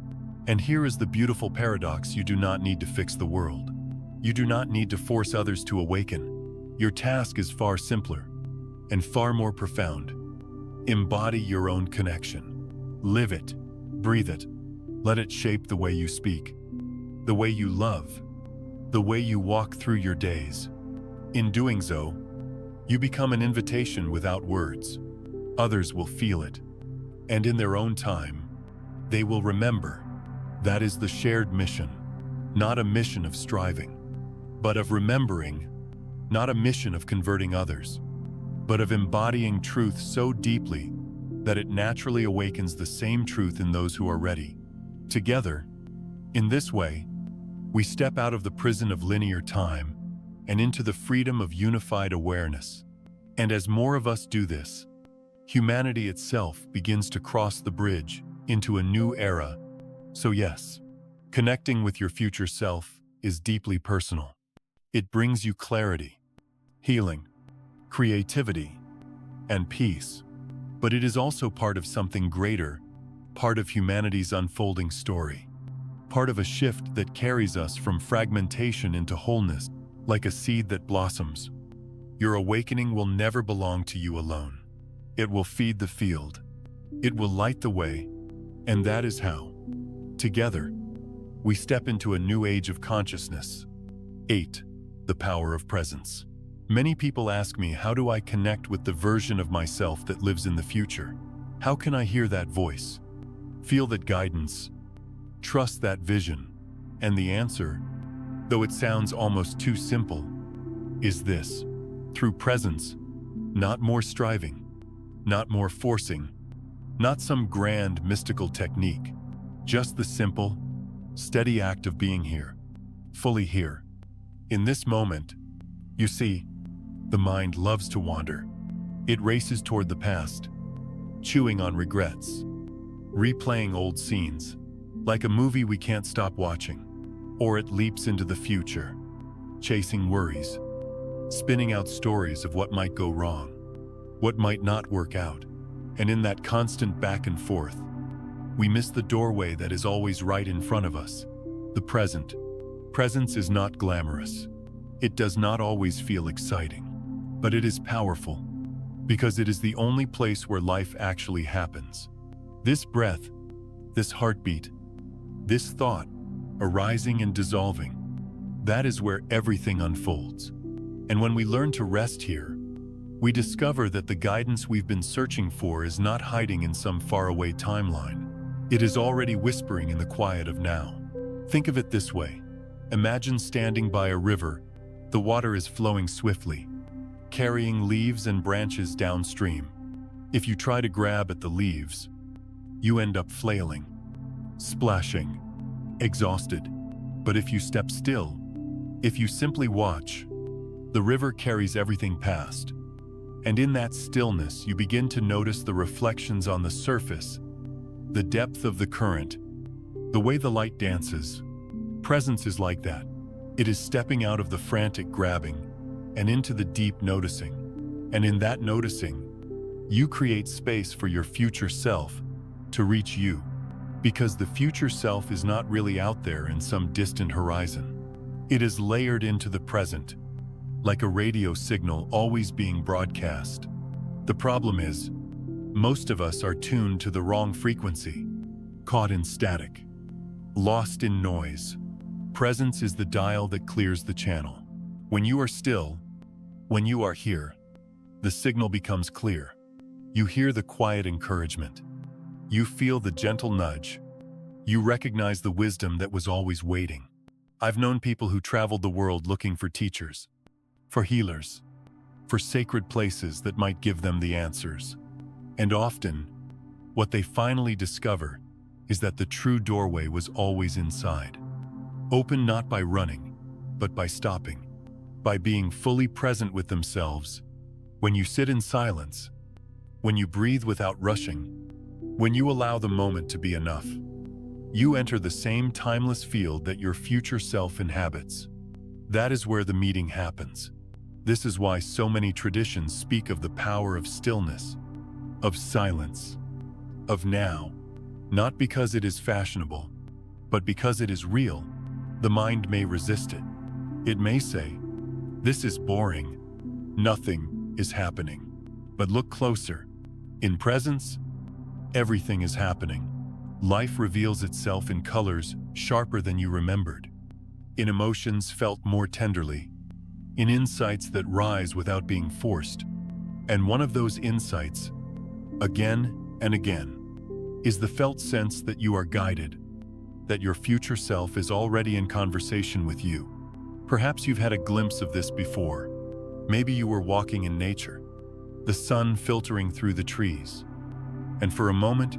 And here is the beautiful paradox: you do not need to fix the world. You do not need to force others to awaken. Your task is far simpler and far more profound. Embody your own connection. Live it, breathe it, let it shape the way you speak, the way you love, the way you walk through your days. In doing so, you become an invitation without words. Others will feel it, and in their own time, they will remember. That is the shared mission, not a mission of striving, but of remembering, not a mission of converting others, but of embodying truth so deeply that it naturally awakens the same truth in those who are ready. Together, in this way, we step out of the prison of linear time and into the freedom of unified awareness. And as more of us do this, humanity itself begins to cross the bridge into a new era. So yes, connecting with your future self is deeply personal. It brings you clarity, healing, creativity, and peace. But it is also part of something greater, part of humanity's unfolding story, part of a shift that carries us from fragmentation into wholeness, like a seed that blossoms. Your awakening will never belong to you alone. It will feed the field. It will light the way. And that is how, together, we step into a new age of consciousness. 8. The power of presence. Many people ask me, how do I connect with the version of myself that lives in the future? How can I hear that voice? Feel that guidance? Trust that vision? And the answer, though it sounds almost too simple, is this: through presence, not more striving, not more forcing, not some grand mystical technique, just the simple, steady act of being here, fully here, in this moment. You see, the mind loves to wander. It races toward the past, chewing on regrets, replaying old scenes, like a movie we can't stop watching. Or it leaps into the future, chasing worries, spinning out stories of what might go wrong. what might not work out. And in that constant back and forth, we miss the doorway that is always right in front of us, the present. Presence is not glamorous. It does not always feel exciting, but it is powerful because it is the only place where life actually happens. This breath, this heartbeat, this thought, arising and dissolving, that is where everything unfolds. And when we learn to rest here, we discover that the guidance we've been searching for is not hiding in some faraway timeline. It is already whispering in the quiet of now. Think of it this way. Imagine standing by a river. The water is flowing swiftly, carrying leaves and branches downstream. If you try to grab at the leaves, you end up flailing, splashing, exhausted. But if you step still, if you simply watch, the river carries everything past. And in that stillness, you begin to notice the reflections on the surface, the depth of the current, the way the light dances. Presence is like that. It is stepping out of the frantic grabbing and into the deep noticing. And in that noticing, you create space for your future self to reach you. Because the future self is not really out there in some distant horizon. It is layered into the present, like a radio signal always being broadcast. The problem is, most of us are tuned to the wrong frequency, caught in static, lost in noise. Presence is the dial that clears the channel. When you are still, when you are here, the signal becomes clear. You hear the quiet encouragement. You feel the gentle nudge. You recognize the wisdom that was always waiting. I've known people who traveled the world looking for teachers, for healers, for sacred places that might give them the answers. And often, what they finally discover is that the true doorway was always inside. Open not by running, but by stopping, by being fully present with themselves. When you sit in silence, when you breathe without rushing, when you allow the moment to be enough, you enter the same timeless field that your future self inhabits. That is where the meeting happens. This is why so many traditions speak of the power of stillness, of silence, of now, not because it is fashionable, but because it is real. The mind may resist it. It may say, "This is boring. Nothing is happening." But look closer. In presence, everything is happening. Life reveals itself in colors sharper than you remembered, in emotions felt more tenderly, in insights that rise without being forced. And one of those insights, again and again, is the felt sense that you are guided, that your future self is already in conversation with you. Perhaps you've had a glimpse of this before. Maybe you were walking in nature, the sun filtering through the trees, and for a moment,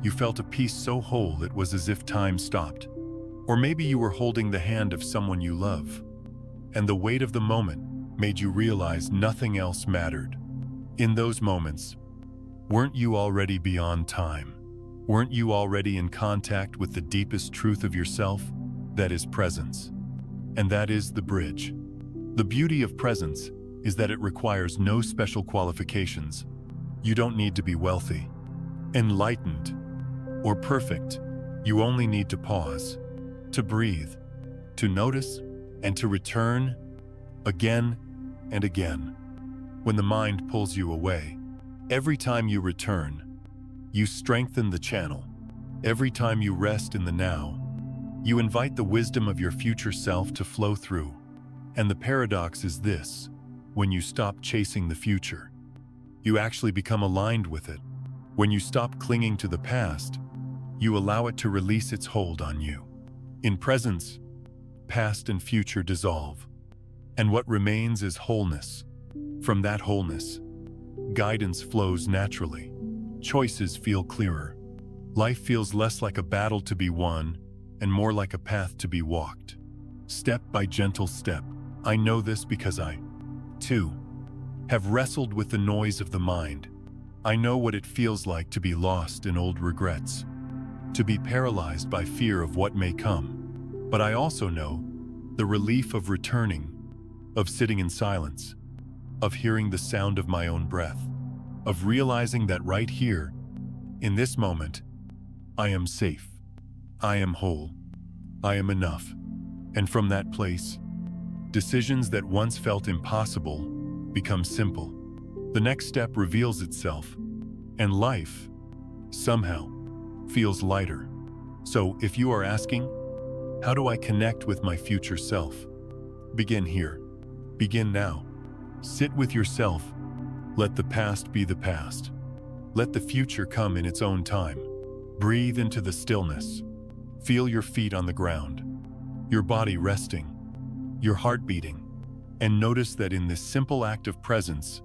you felt a peace so whole it was as if time stopped. Or maybe you were holding the hand of someone you love, and the weight of the moment made you realize nothing else mattered. In those moments, weren't you already beyond time? Weren't you already in contact with the deepest truth of yourself? That is presence. And that is the bridge. The beauty of presence is that it requires no special qualifications. You don't need to be wealthy, enlightened, or perfect. You only need to pause, to breathe, to notice, and to return again and again. When the mind pulls you away, every time you return, you strengthen the channel. Every time you rest in the now, you invite the wisdom of your future self to flow through. And the paradox is this: when you stop chasing the future, you actually become aligned with it. When you stop clinging to the past, you allow it to release its hold on you. In presence, past and future dissolve, and what remains is wholeness. From that wholeness, guidance flows naturally. Choices feel clearer. Life feels less like a battle to be won and more like a path to be walked, step by gentle step. I know this because I, too, have wrestled with the noise of the mind. I know what it feels like to be lost in old regrets, to be paralyzed by fear of what may come. But I also know the relief of returning, of sitting in silence, of hearing the sound of my own breath. of realizing that right here, in this moment, I am safe, I am whole, I am enough. And from that place, decisions that once felt impossible become simple. The next step reveals itself, and life, somehow, feels lighter. So if you are asking, how do I connect with my future self? Begin here. Begin now. Sit with yourself. Let the past be the past. Let the future come in its own time. Breathe into the stillness. Feel your feet on the ground, your body resting, your heart beating, and notice that in this simple act of presence,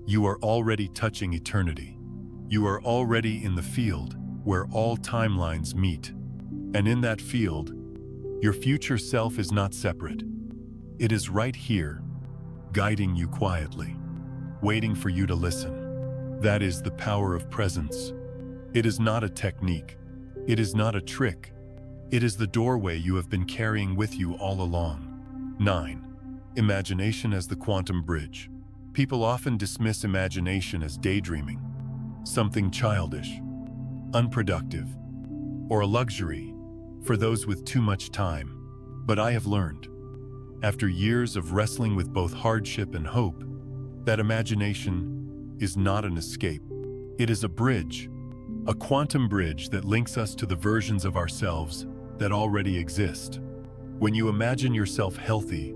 you are already touching eternity. You are already in the field where all timelines meet. And in that field, your future self is not separate. It is right here, guiding you quietly, waiting for you to listen. That is the power of presence. It is not a technique. It is not a trick. It is the doorway you have been carrying with you all along. 9. Imagination as the quantum bridge. People often dismiss imagination as daydreaming, something childish, unproductive, or a luxury for those with too much time. But I have learned, after years of wrestling with both hardship and hope, that imagination is not an escape. It is a bridge, a quantum bridge that links us to the versions of ourselves that already exist. When you imagine yourself healthy,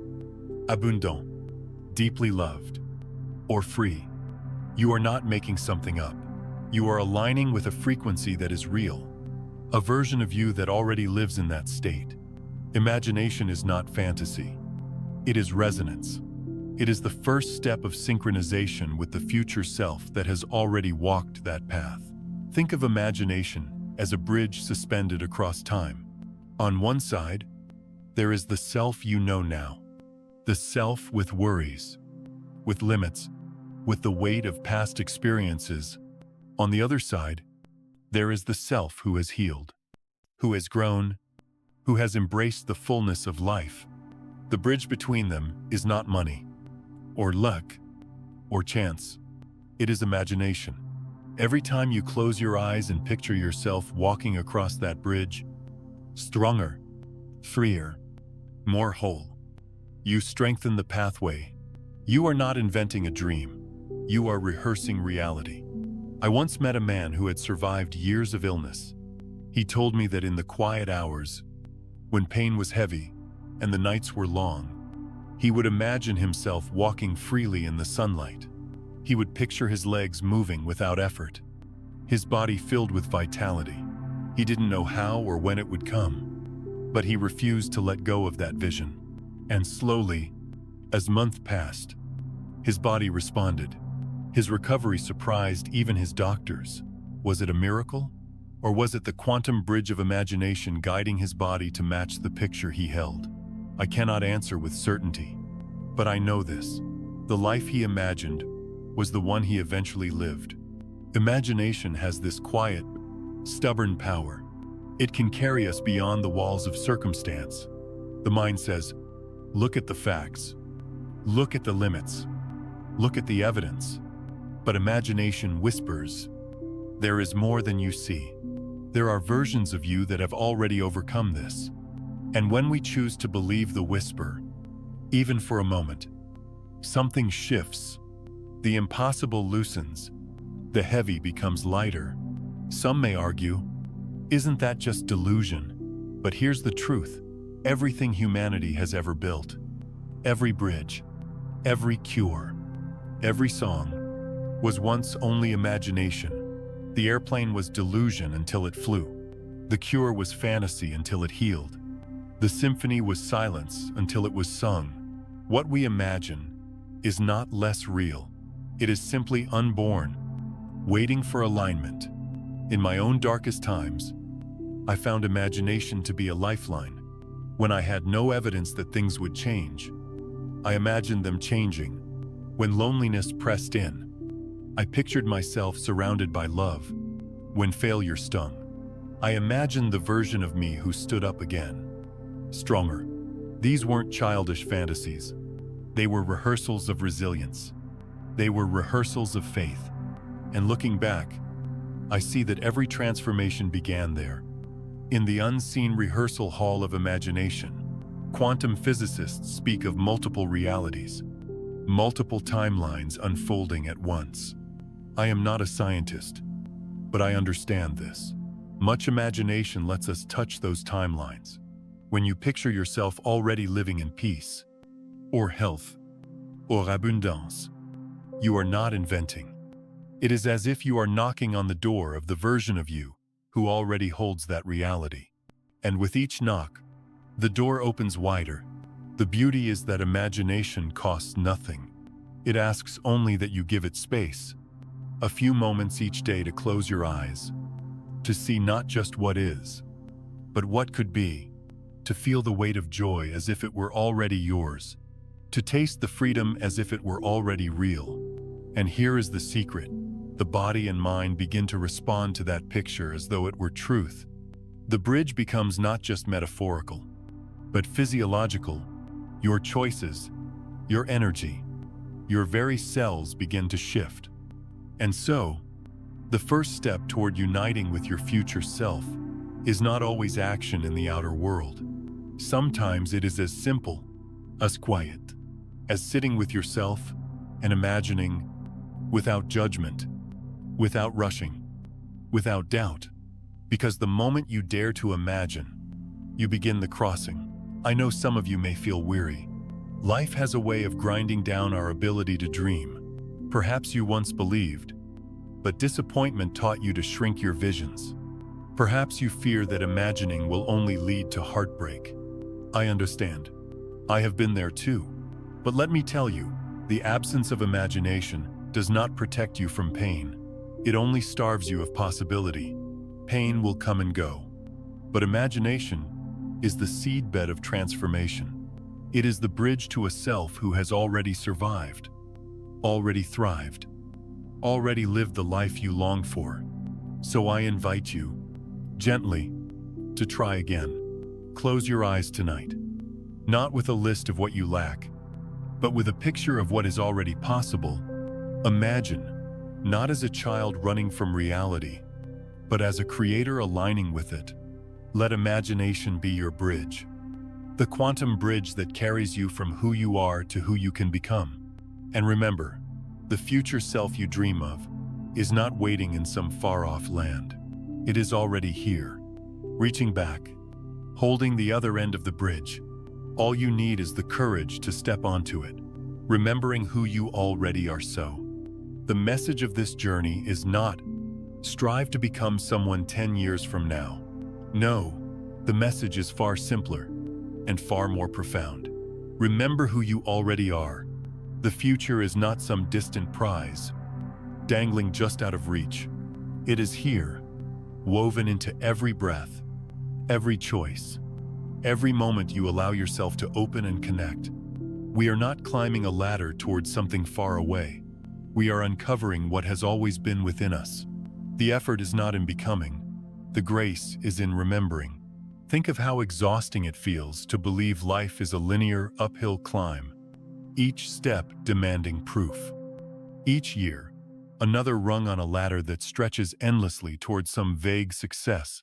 abundant, deeply loved, or free, you are not making something up. You are aligning with a frequency that is real, a version of you that already lives in that state. Imagination is not fantasy. It is resonance. It is the first step of synchronization with the future self that has already walked that path. Think of imagination as a bridge suspended across time. On one side, there is the self you know now, the self with worries, with limits, with the weight of past experiences. On the other side, there is the self who has healed, who has grown, who has embraced the fullness of life. The bridge between them is not money, or luck, or chance. It is imagination. Every time you close your eyes and picture yourself walking across that bridge, stronger, freer, more whole, you strengthen the pathway. You are not inventing a dream. You are rehearsing reality. I once met a man who had survived years of illness. He told me that in the quiet hours, when pain was heavy and the nights were long, he would imagine himself walking freely in the sunlight. He would picture his legs moving without effort, his body filled with vitality. He didn't know how or when it would come, but he refused to let go of that vision. And slowly, as months passed, his body responded. His recovery surprised even his doctors. Was it a miracle? Or was it the quantum bridge of imagination guiding his body to match the picture he held? I cannot answer with certainty, but I know this. The life he imagined was the one he eventually lived. Imagination has this quiet, stubborn power. It can carry us beyond the walls of circumstance. The mind says, look at the facts, look at the limits, look at the evidence. But imagination whispers, there is more than you see. There are versions of you that have already overcome this. And when we choose to believe the whisper, even for a moment, something shifts. The impossible loosens. The heavy becomes lighter. Some may argue, isn't that just delusion? But here's the truth. Everything humanity has ever built, every bridge, every cure, every song, was once only imagination. The airplane was delusion until it flew. The cure was fantasy until it healed. The symphony was silence until it was sung. What we imagine is not less real. It is simply unborn, waiting for alignment. In my own darkest times, I found imagination to be a lifeline. When I had no evidence that things would change, I imagined them changing. When loneliness pressed in, I pictured myself surrounded by love. When failure stung, I imagined the version of me who stood up again, stronger. These weren't childish fantasies. They were rehearsals of resilience. They were rehearsals of faith. And looking back, I see that every transformation began there, in the unseen rehearsal hall of imagination. Quantum physicists speak of multiple realities, multiple timelines unfolding at once. I am not a scientist, but I understand this. Much imagination lets us touch those timelines. When you picture yourself already living in peace, or health, or abundance, you are not inventing. It is as if you are knocking on the door of the version of you who already holds that reality. And with each knock, the door opens wider. The beauty is that imagination costs nothing. It asks only that you give it space. A few moments each day to close your eyes, to see not just what is, but what could be, to feel the weight of joy as if it were already yours, to taste the freedom as if it were already real. And here is the secret. The body and mind begin to respond to that picture as though it were truth. The bridge becomes not just metaphorical, but physiological. Your choices, your energy, your very cells begin to shift. And so, the first step toward uniting with your future self is not always action in the outer world. Sometimes it is as simple, as quiet, as sitting with yourself and imagining, without judgment, without rushing, without doubt. Because the moment you dare to imagine, you begin the crossing. I know some of you may feel weary. Life has a way of grinding down our ability to dream. Perhaps you once believed, but disappointment taught you to shrink your visions. Perhaps you fear that imagining will only lead to heartbreak. I understand. I have been there too. But let me tell you, the absence of imagination does not protect you from pain. It only starves you of possibility. Pain will come and go. But imagination is the seedbed of transformation. It is the bridge to a self who has already survived, already thrived, already lived the life you long for. So I invite you, gently, to try again. Close your eyes tonight, not with a list of what you lack, but with a picture of what is already possible. Imagine, not as a child running from reality, but as a creator aligning with it. Let imagination be your bridge, the quantum bridge that carries you from who you are to who you can become. And remember, the future self you dream of is not waiting in some far-off land. It is already here, reaching back, holding the other end of the bridge. All you need is the courage to step onto it, remembering who you already are. So, the message of this journey is not, strive to become someone 10 years from now. No, the message is far simpler and far more profound. Remember who you already are. The future is not some distant prize, dangling just out of reach. It is here, woven into every breath, every choice, every moment you allow yourself to open and connect. We are not climbing a ladder towards something far away. We are uncovering what has always been within us. The effort is not in becoming. The grace is in remembering. Think of how exhausting it feels to believe life is a linear, uphill climb, each step demanding proof. Each year, another rung on a ladder that stretches endlessly towards some vague success.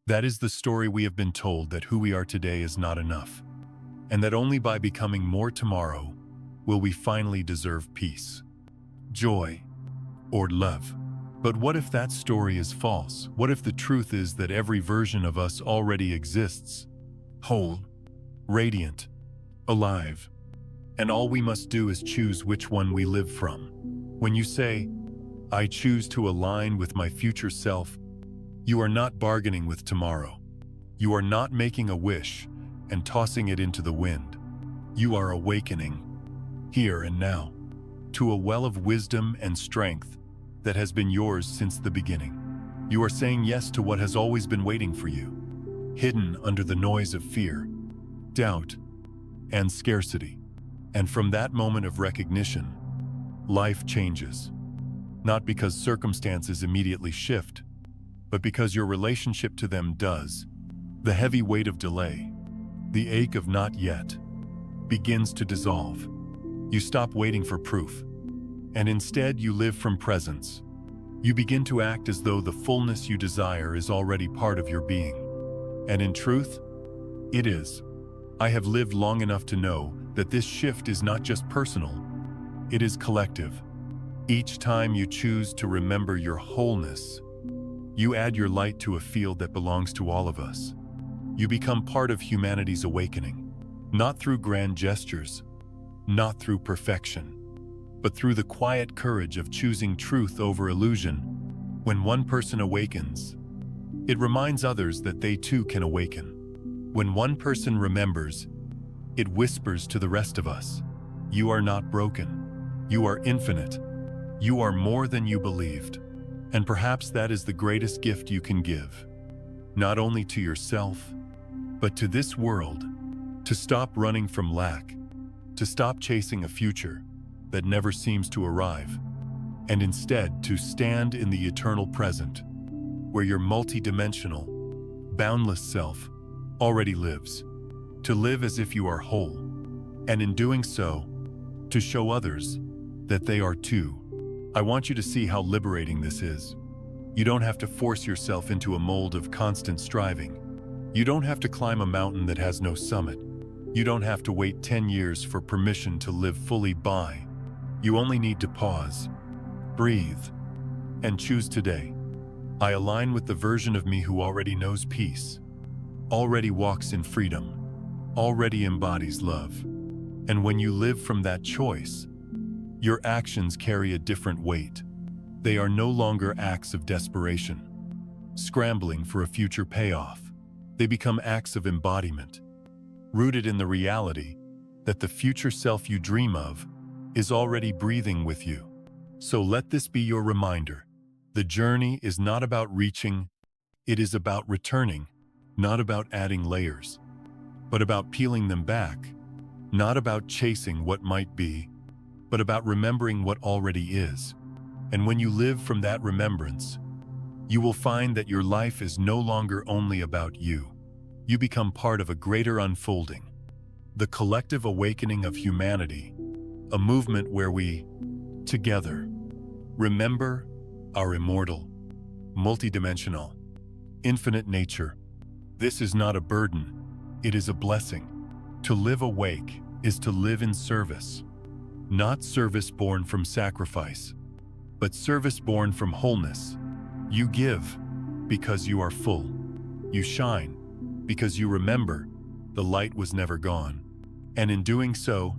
That is the story we have been told, that who we are today is not enough, and that only by becoming more tomorrow will we finally deserve peace, joy, or love. But what if that story is false? What if the truth is that every version of us already exists, whole, radiant, alive, and all we must do is choose which one we live from? When you say, I choose to align with my future self, you are not bargaining with tomorrow. You are not making a wish and tossing it into the wind. You are awakening, here and now, to a well of wisdom and strength that has been yours since the beginning. You are saying yes to what has always been waiting for you, hidden under the noise of fear, doubt, and scarcity. And from that moment of recognition, life changes. Not because circumstances immediately shift, but because your relationship to them does. The heavy weight of delay, the ache of not yet, begins to dissolve. You stop waiting for proof, and instead you live from presence. You begin to act as though the fullness you desire is already part of your being. And in truth, it is. I have lived long enough to know that this shift is not just personal, it is collective. Each time you choose to remember your wholeness, you add your light to a field that belongs to all of us. You become part of humanity's awakening, not through grand gestures, not through perfection, but through the quiet courage of choosing truth over illusion. When one person awakens, it reminds others that they too can awaken. When one person remembers, it whispers to the rest of us, "You are not broken. You are infinite. You are more than you believed." And perhaps that is the greatest gift you can give, not only to yourself, but to this world, to stop running from lack, to stop chasing a future that never seems to arrive, and instead to stand in the eternal present, where your multidimensional, boundless self already lives, to live as if you are whole, and in doing so, to show others that they are too. I want you to see how liberating this is. You don't have to force yourself into a mold of constant striving. You don't have to climb a mountain that has no summit. You don't have to wait 10 years for permission to live fully by. You only need to pause, breathe, and choose today. I align with the version of me who already knows peace, already walks in freedom, already embodies love. And when you live from that choice, your actions carry a different weight. They are no longer acts of desperation, scrambling for a future payoff. They become acts of embodiment, rooted in the reality that the future self you dream of is already breathing with you. So let this be your reminder. The journey is not about reaching, it is about returning, not about adding layers, but about peeling them back, not about chasing what might be, but about remembering what already is. And when you live from that remembrance, you will find that your life is no longer only about you. You become part of a greater unfolding, the collective awakening of humanity, a movement where we, together, remember our immortal, multidimensional, infinite nature. This is not a burden, it is a blessing. To live awake is to live in service. Not service born from sacrifice, but service born from wholeness. You give because you are full. You shine because you remember the light was never gone. And in doing so,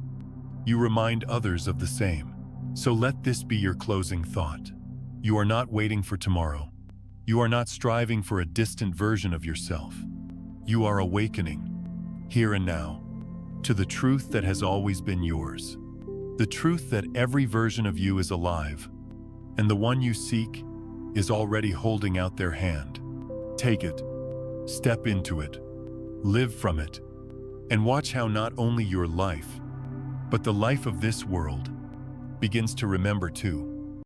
you remind others of the same. So let this be your closing thought. You are not waiting for tomorrow. You are not striving for a distant version of yourself. You are awakening, here and now, to the truth that has always been yours. The truth that every version of you is alive, and the one you seek is already holding out their hand. Take it, step into it, live from it, and watch how not only your life, but the life of this world begins to remember too.